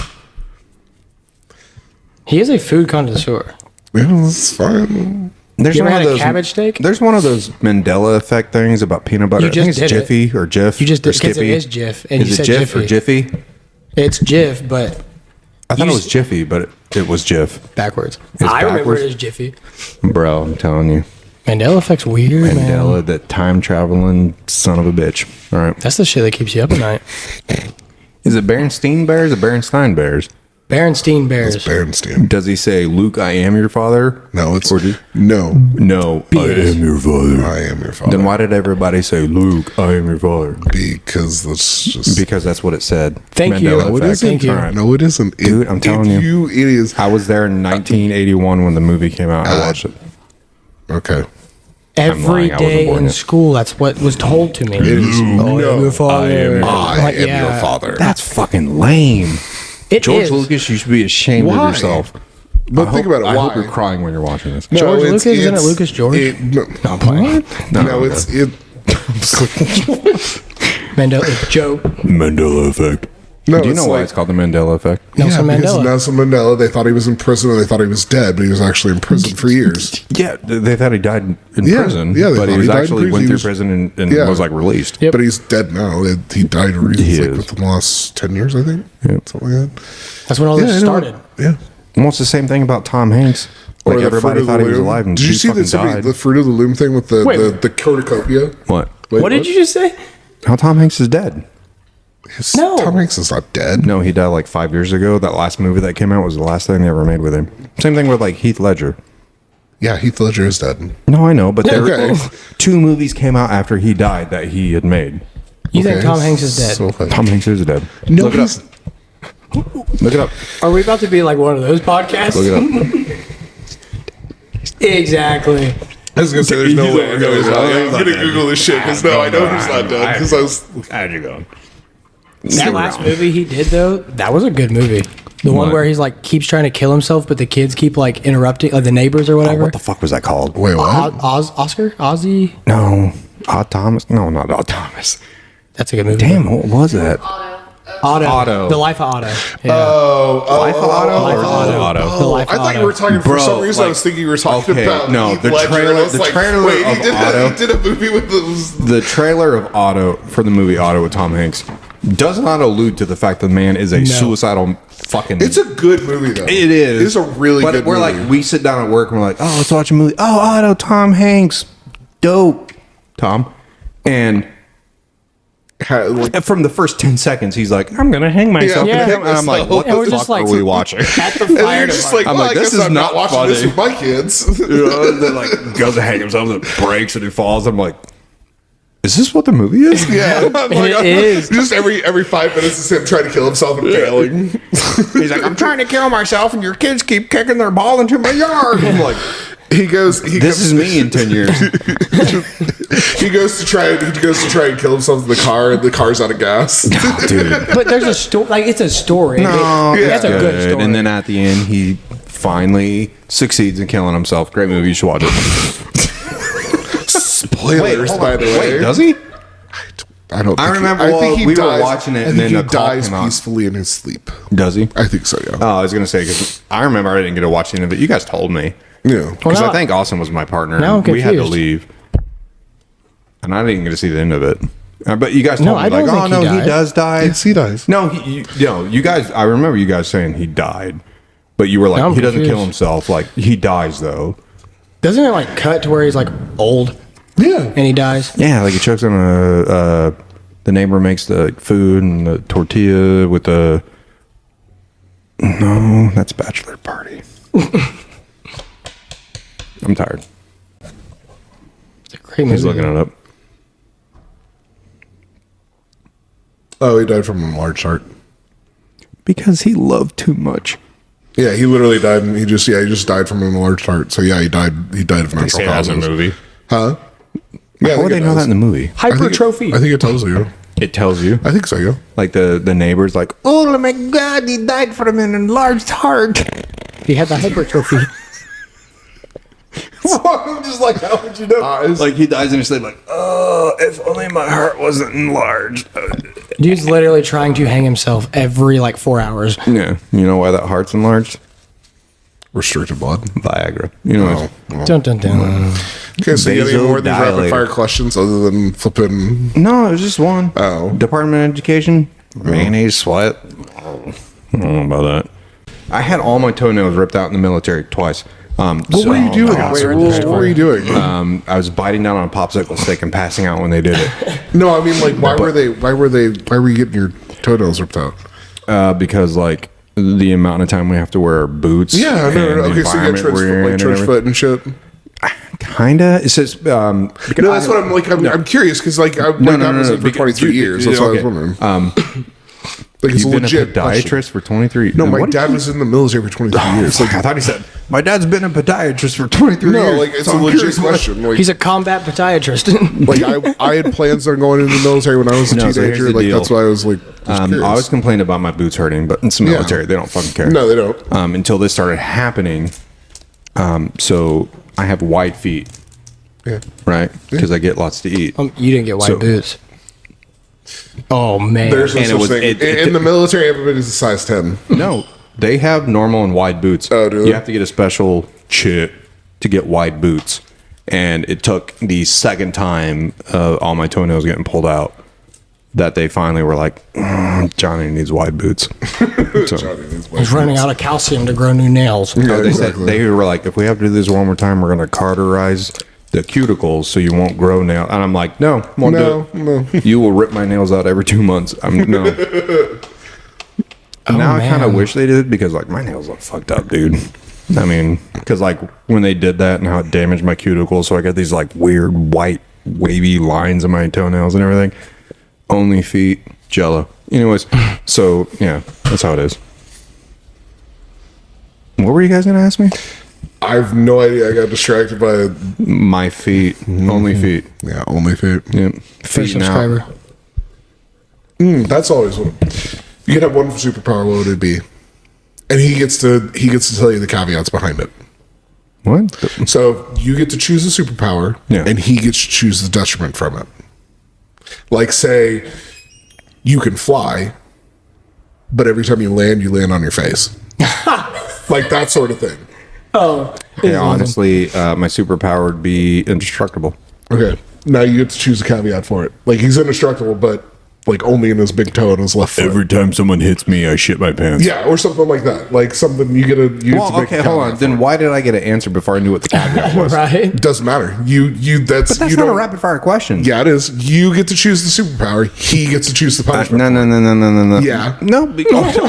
He is a food connoisseur. Yeah, that's fine. There's You ever one had of a cabbage steak? There's one of those Mandela effect things about peanut butter. You I think just it's did it. Jiffy or Jif. You just or did because it Skippy. is Jif, and Is you it said Jif Jiffy. or Jiffy? It's Jif, but I thought You it was s- Jiffy, but it was Jif. backwards. It's I remember backwards? it as Jiffy. Bro, I'm telling you. Mandela effect's weird, Mandela, man. that time traveling son of a bitch. All right. That's the shit that keeps you up at night. Is it Berenstein Bears or Berenstein Bears? Berenstein Bears. It's Berenstain. Does he say, Luke, I am your father? No, it's Or did- no. No, I am your father. I am your father. Then why did everybody say, Luke, I am your father? Because that's just. Because that's what it said. Thank you. Mandela No, it effect. isn't. Thank you. All right. No, it isn't. Dude, I'm telling you. It is. I was there in 1981 when the movie came out. I watched it. Okay. Every lying, I wasn't day born in yet. school, that's what was told to me. It is. Oh, No, your father. I Like, am yeah. your father. That's fucking lame. It George is. Lucas, you should be ashamed Why? of yourself. But think about it. I Why? hope you're crying when you're watching this. No, George it's- Lucas? Isn't it it's- Lucas George? No, No, I'm playing. no, it's it. Mandela Joe. Mandela effect. No, Do you know it's why like- it's called the Mandela effect? Nelson yeah, because Mandela. Nelson Mandela. They thought he was in prison, and they thought he was dead, but he was actually in prison for years. Yeah, they thought he died in Yeah, prison. yeah, they but thought he he was died in actually prison. went He through was- prison and Yeah. was like released. Yep. But he's dead now. He died recently, He like is. within the last 10 years, I think. Something like that. That's when all Yeah, this I know. started. Yeah. Well, it's the same thing about Tom Hanks. Or Like the everybody Fruit of thought the he was Loom. alive and Did you he see fucking died. the Fruit of the Loom thing with the Wait. the cornucopia? What? Wait, What did you just say? How Tom Hanks is dead? No. Tom Hanks is not dead. No, he died like 5 years ago. That last movie that came out was the last thing they ever made with him. Same thing with like Heath Ledger. Yeah, Heath Ledger is dead. No, I know, but there Okay. 2 movies came out after he died that he had made. You think Okay, Tom Hanks is dead? so- Tom Hanks is dead. No, Look it up. he's- Look it up. Are we about to be like one of those podcasts? Look it up. Exactly. I was gonna say there's no He's way. like, No, he's no, not. he's I'm not gonna dead. Google this shit because no, I know he's not dead. Because I was. How'd you go? That last movie he did though, that was a good movie. The one What? where he's like keeps trying to kill himself, but the kids keep like interrupting, like the neighbors or Oh, whatever. what the fuck was that called? Wait, what? Oscar, Ozzy. No. Odd Thomas? No, not Odd Thomas. That's a good movie. Damn, what was that? Otto. Otto. The Life of Otto. Yeah. Life of Otto? Life of or Otto. Otto? The Life I of thought Otto. you were talking for Bro, some reason. I like- was thinking you were talking okay, about no, Heath the Ledger, trailer- and I was the like, trailer wait, of he did Otto. he did a movie with those. The trailer of Otto for the movie Otto with Tom Hanks does not allude to the fact that the man is a suicidal fucking. It's a good movie though. It is. It's a really but good we're movie. like, we sit down at work and we're like, oh, let's watch a movie. Oh, Otto, Tom Hanks. Dope. Tom. And from the first 10 seconds, he's like, I'm going to hang myself. Yeah, And I'm like, what And we're the just fuck like- are we watching? At the and then fire you're just like, department. I'm well, like, I this guess is I'm not not watching this funny. with my kids. You know, then like goes to hang himself and it breaks and he falls. I'm like, is this what the movie is? Yeah, It is. Just every 5 minutes is him trying to kill himself and failing. He's like, I'm trying to kill myself and your kids keep kicking their ball into my yard. I'm like, He goes. this is me in 10 years. He goes to try and kill himself in the car, and the car's out of gas. Dude. But there's a story. Like it's a story. No, Yeah. That's a good story. And then at the end, he finally succeeds in killing himself. Great movie. You should watch it. Spoilers, hold by on. the way. Wait, does he? I don't. I Think remember, He, I well, think he we were dies, watching it, I and think then he the call dies came out. peacefully in his sleep. Does he? I think so. Yeah. Oh, I was going to say, because I remember I didn't get to watch the end of it. You guys told me. Yeah. Because now- I think Austin was my partner. Now and I'm we had to confused. leave. And I didn't get to see the end of it. But you guys told No, me, I don't like, oh, think no, he he died. does die. Yes, he dies. No, you guys, I remember you guys saying he died. But you were like, Now I'm he doesn't kill confused. himself. Like, he dies, though. Doesn't it like cut to where he's like old Yeah. and he dies? Yeah, like he chokes on the neighbor makes the food and the tortilla with the. No, that's bachelor party. I'm tired. It's a great movie. He's looking it up. Oh, he died from a large heart. Because he loved too much. Yeah, he literally died. And he just died from an enlarged heart. So yeah, he died. He died of natural causes. movie. Huh? Yeah. How would they know that in the movie? Hypertrophy. I think it tells you. It tells you. I think so, yeah. Like the neighbor's like, oh my God, he died from an enlarged heart. He had the hypertrophy. I'm just like, how would you know? Like he dies in his sleep, like, oh, if only my heart wasn't enlarged. Dude's literally trying to hang himself every 4 hours. Yeah, you know why that heart's enlarged? Restricted blood. Viagra. You know. Dun, dun, dun. Okay, so you got any more of these rapid Vasodilator. fire questions other than flipping? No, it was just one. Oh. Department of Education. Mayonnaise sweat. I don't know about that. I had all my toenails ripped out in the military twice. What were you doing? What were you doing? I was biting down on a popsicle stick and passing out when they did it. No, I mean, why were you getting your toenails ripped out? Because the amount of time we have to wear boots. Yeah, and no. the Okay, so you got environment we're in and trench everything. foot and shit. Kinda. It says. No, that's what I'm like. I'm curious because my dad was in for 23 years. That's what I was wondering. It's You've a been a legit podiatrist question. for 23. No, my What? dad was in the military for 23 years. I thought he said my dad's been a podiatrist for 23 No, years. it's So a I'm legit curious what- question. He's a combat podiatrist. I had plans on going into the military when I was a No, so here's teenager. the deal. That's why I was I always complained about my boots hurting, but it's the military. They don't fucking care. No, they don't. Until this started happening. So I have white feet, Yeah. right? Because I get lots to eat. You didn't get white So- boots. Oh man. There's no And it such was- thing. it- In the military, everybody's a size 10. No, they have normal and wide boots. Oh, do they? You have to get a special chit to get wide boots. And it took the second time all my toenails getting pulled out that they finally were like, Johnny needs wide boots. So, He's running out of calcium to grow new nails. Yeah, they exactly. said they were like, if we have to do this one more time, we're going to cauterize the cuticles so you won't grow nails. And I'm like, no, won't do it. No. You will rip my nails out every 2 months. No. Now I kind of man. wish they did because my nails look fucked up, dude. I mean, because when they did that and how it damaged my cuticles, so I got these weird white wavy lines on my toenails and everything. Only feet, jello. Anyways, so yeah, that's how it is. What were you guys gonna ask me? I have no idea. I got distracted by My feet, only feet. only feet. Yep, First feet now. subscriber. That's always one. You could have one superpower. What would it be? And he gets to tell you the caveats behind it. What? So you get to choose a superpower, Yeah. and he gets to choose the detriment from it. Like, say, you can fly, but every time you land on your face. Like that sort of thing. Oh. Yeah, honestly, my superpower would be indestructible. Okay. Now you get to choose a caveat for it. Like, he's indestructible, but only in his big toe and his left foot. time someone hits me, I shit my pants. Yeah, or something like that. Like something you get to make Well, a okay, hold on. caveat Then why did I get an answer before I knew what the caveat was? Right. for. Doesn't matter. That's But that's not a rapid fire question. Yeah, it is. You get to choose the superpower. He gets to choose the punishment. No. Yeah. No,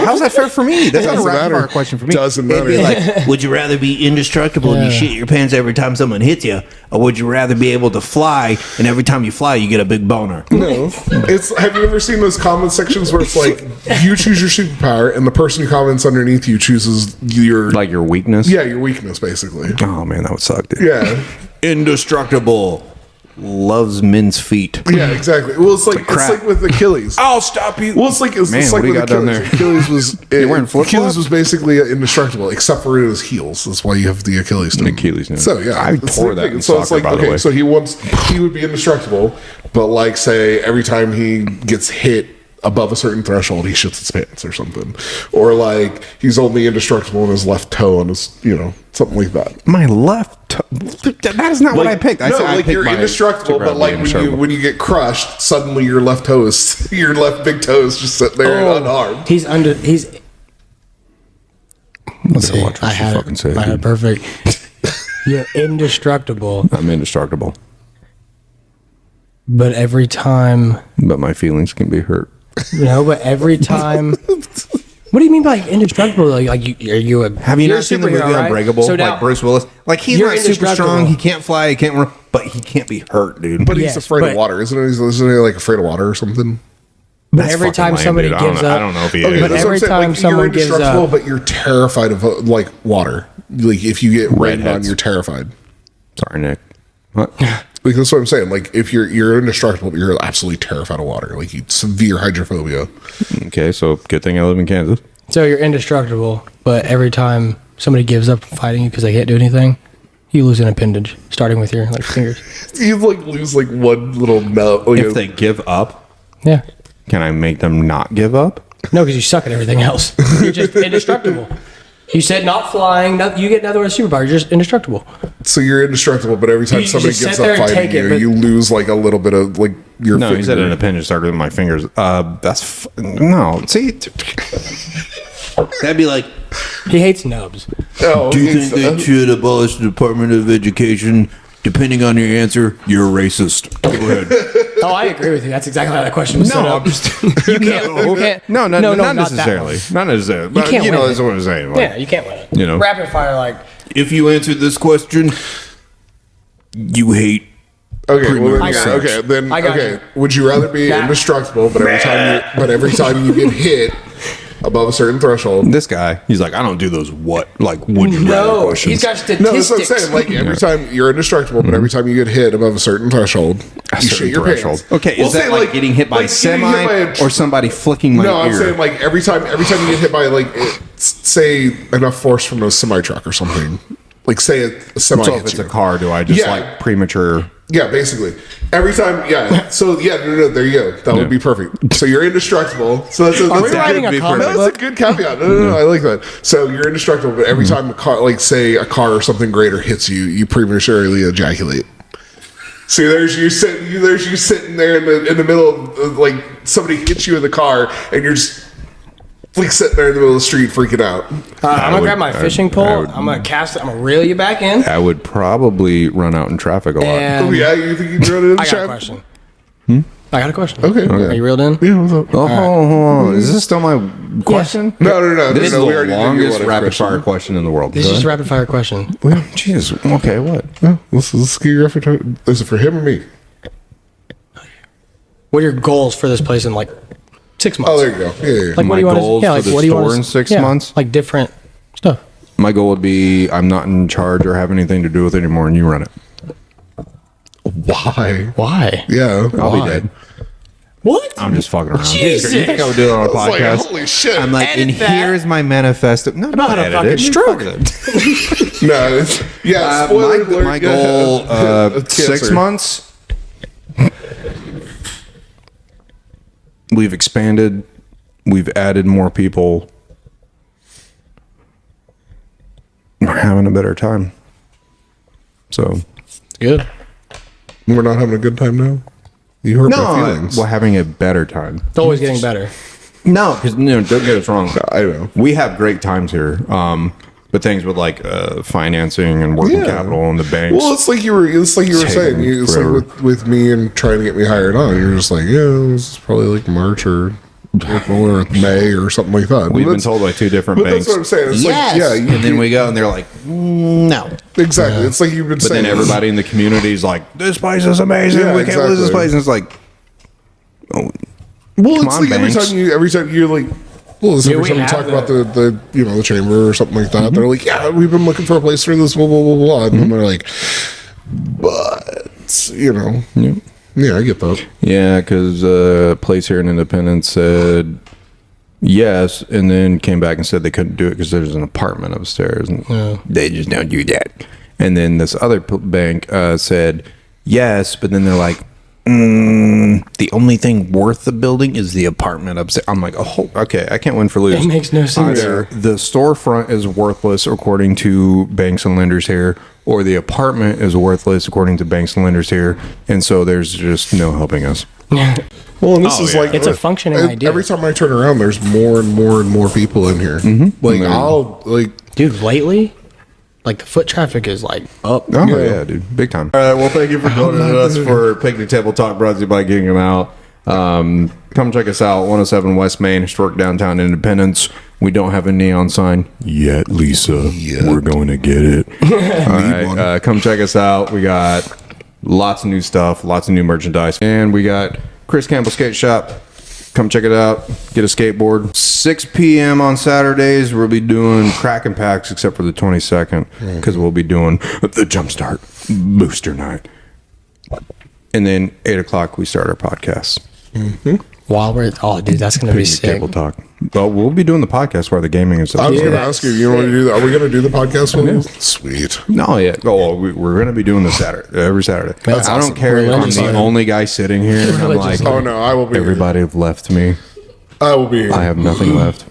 how's that fair for me? That's not a Doesn't rapid matter. fire question for me. Doesn't It'd be matter. like, would you rather be indestructible and you Yeah. shit your pants every time someone hits you, or would you rather be able to fly and every time you fly you get a big boner? No. Have you ever seen those comment sections where it's like you choose your superpower and the person who comments underneath you chooses your Your weakness? your weakness basically. Oh, man, that would suck, dude. Yeah. Indestructible. Loves men's feet. Yeah, exactly. Well, it's like with Achilles. I'll stop you. Well, it's like Man, like what do you with got down Achilles. there? Achilles was You wearing flip-flops? Achilles was basically indestructible except for his heels. That's why you have the Achilles tendon. Achilles tendon. So yeah, I it's the tore same that thing. in So it's soccer, like by the way. so he would be indestructible, but say every time he gets hit above a certain threshold, he shits his pants or something, or he's only indestructible in his left toe and his something like that. My left toe. That is not what I picked. I No, said I picked you're my indestructible, but indestructible. when you get crushed, suddenly your left toe is your left big toe is just sitting there unharmed. He's under. He's. Let's see. watch what I you had fucking it. say, I had it dude. perfect. You're indestructible, I'm indestructible, but every time. but my feelings can be hurt. But every time. What do you mean by indestructible? Are you a? Have you you're not a seen the superhero, movie right? Unbreakable? So now, Like Bruce Willis. He's You're not super indestructible. strong. He can't fly. He can't run, but he can't be hurt, dude. But Yes, he's afraid but- of water, isn't he? Isn't he afraid of water or something? But That's every fucking time lame, somebody dude. gives I up, don't know if he Okay, is. But that's what every I'm saying. time someone you're gives indestructible, up- but you're terrified of water. If you get rained on, Redheads. you're terrified. Sorry, Nick. What? Like that's what I'm saying. Like if you're indestructible, but you're absolutely terrified of water. Like you severe hydrophobia. Okay, so good thing I live in Kansas. So you're indestructible, but every time somebody gives up fighting you because they can't do anything, you lose an appendage, starting with your like fingers. You like lose like one little nut. Like If they give up, Yeah. can I make them not give up? No, because you suck at everything else. You're just indestructible. You said not flying. You get another superpower. You're just indestructible. so you're indestructible, but every time You somebody just gives sit there up and fighting take it, you, but- you lose like a little bit of like your. No, he said an appendage started with my fingers. No. See, That'd be like, He hates nubs. Oh, do you think they should abolish the Department of Education? Depending on your answer, you're a racist. Go ahead. Oh, I agree with you. That's exactly how that question was set no, up. I'm just You can't. not that necessarily. one. Not necessarily. You But, can't you know, win that's it. what I'm saying. Like, Yeah, you can't win it. You know. Rapid fire, like, If you answered this question, you hate. Okay, well, I then, got okay, you. then I got okay. you. Would you rather be That- indestructible, but every time you get hit above a certain threshold? This guy, he's like, I don't do those would you rather no, questions. he's got No, that's statistics. what I'm saying. Like every time you're indestructible, but every time you get hit above a certain threshold, you shit certain your threshold. pants. Okay, We'll is that say, like getting hit by a like getting semi hit by a- or somebody flicking my No, I'm ear? saying like every time you get hit by like say enough force from a semi truck or something. Like say a semi. so if hits it's a you. car, do I just Yeah. like premature? Yeah, basically. Every time, yeah. So yeah, no, there you go. That would be perfect. So you're indestructible. So that's Are we that's writing good- a comic That's book? a good caveat. No, I like that. So you're indestructible, but every time a car, like say a car or something greater hits you, you prematurely ejaculate. See, there's you sitting there in the middle of like somebody hits you in the car, and you're just like sitting there in the middle of the street freaking out. I'm gonna grab my fishing pole. I would- I'm gonna cast it. I'm gonna reel you back in. I would probably run out in traffic a lot. Oh And yeah, you think you can run it in the I got a trap? question. I got a question. Okay. Are you reeled in? Yeah, what's up? Oh, hold on. Is this still my question? No. This is we the already did your longest what if rapid question. fire question in the world. This is just a rapid fire question. Jeez. Okay, what? Yeah, let's get your repertoire. Is it for him or me? What are your goals for this place in like 6 months? Oh, there you go. Yeah. Like, My goals for the what do you store want in 6 months? Like different stuff. My goal would be I'm not in charge or have anything to do with it anymore, and you run it. Why? Why? Yeah. I'll be why? dead. What? I'm just fucking around. Jesus. You think I would do it on a I was like, podcast? holy shit. I'm like, Edit and that. here's my manifesto. No, About not a edit fucking it. stroke. Fuck it. No, it's, yeah, spoiler alert. My yeah. goal, It's 6 cancer. months. We've expanded. We've added more people. We're having a better time. So, Good. We're not having a good time now. You hurt my feelings. we're having a better time. It's always getting better. No, because don't get us wrong. I know. We have great times here. But things with like financing and working capital and the banks. Well, it's like you were saying. taking It's forever. like with me and trying to get me hired on. You're just like, yeah, this is probably like March or April or May or something like that. We've But been that's- told by 2 different But banks. that's what I'm saying. It's Yes. like, yeah, you, and then we go and they're like, no. exactly. It's like you've been But saying. then everybody in the community is like, this place is amazing. Yeah, we can't lose this exactly. place. And it's like, oh, Well, Come it's on, like every banks. time you're like, well, it's Yeah, every we time you have talk about the- the chamber or something like that. They're like, yeah, we've been looking for a place for this, blah blah blah blah, and then they're like, but yeah, I get that. yeah, because a place here in Independence said yes, and then came back and said they couldn't do it because there's an apartment upstairs, and they just don't do that. And then this other bank said yes, but then they're like, the only thing worth the building is the apartment upstairs. I'm like, oh, okay, I can't win for losing. It makes no sense. Either the storefront is worthless according to banks and lenders here, or the apartment is worthless according to banks and lenders here, and so there's just no helping us. Well, and this is like It's a functioning idea. Every time I turn around, there's more and more and more people in here. Like I'll like. Dude, lately, like the foot traffic is like up. Oh yeah, dude, big time. All right, well, thank you for joining us for Picnic Table Talk, brought to you by Geek-N-Out. Come check us out, 107 West Main, historic downtown Independence. We don't have a neon sign yet, Lisa. We're going to get it. All right, come check us out. We got lots of new stuff, lots of new merchandise, and we got Chris Campbell Skate Shop. Come check it out. Get a skateboard. 6 p.m. on Saturdays. We'll be doing Kraken Packs except for the 22nd because we'll be doing the Jumpstart Booster Night. And then 8 o'clock, we start our podcast. While we're dude, that's gonna be Picnic sick. Table Talk. Well, we'll be doing the podcast while the gaming is I was up. going to ask you, you want to do that? Are we going to do the podcast one? Sweet. No, yeah. Oh, we're going to be doing this Saturday, every Saturday. That's I awesome. don't care if I'm Religious. the only guy sitting here. And I'm like, Oh, no, I will be everybody have left me. here. I will be here. I have nothing left.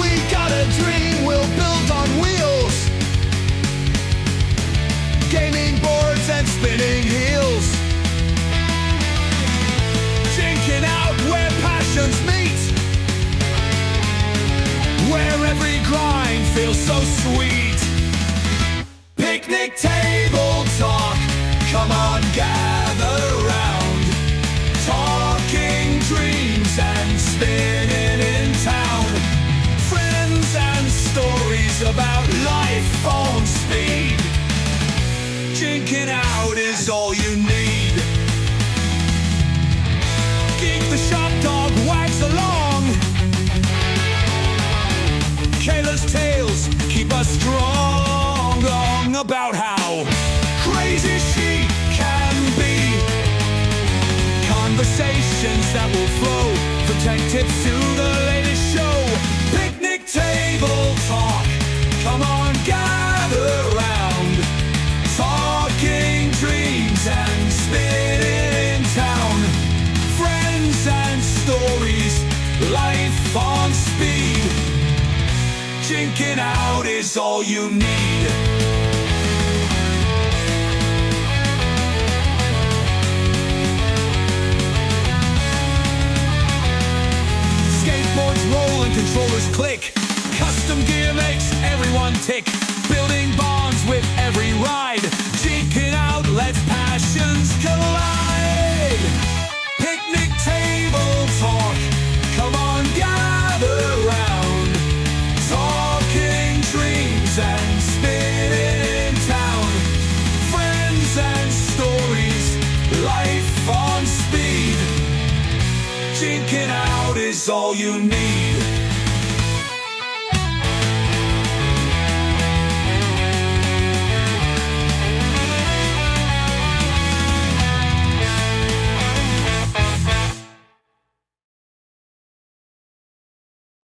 We got a dream we'll build on wheels. Gaming boards and spinning heels. Geek-N-Out where passions meet. Where every grind feels so sweet. Picnic table talk. Come on, gather round. Talking dreams and spinning in town. Friends and stories about life on speed. Geek-N-Out is all you need. Geek the shop dog wags along. Kayla's tales keep us strong about how crazy she can be. Conversations that will flow from tech tips to the latest show. Picnic table talk. Come on, gather round. Talking dreams and spinning in town. Friends and stories, life on speed. Geek-N-Out is all you need. Skateboards roll and controllers click. Custom gear makes everyone tick. Building bonds with every ride. Geek-N-Out lets passions collide. Picnic table talk. Come on, gather round. Talking dreams and spinning in town. Friends and stories, life on speed. Geek-N-Out is all you need.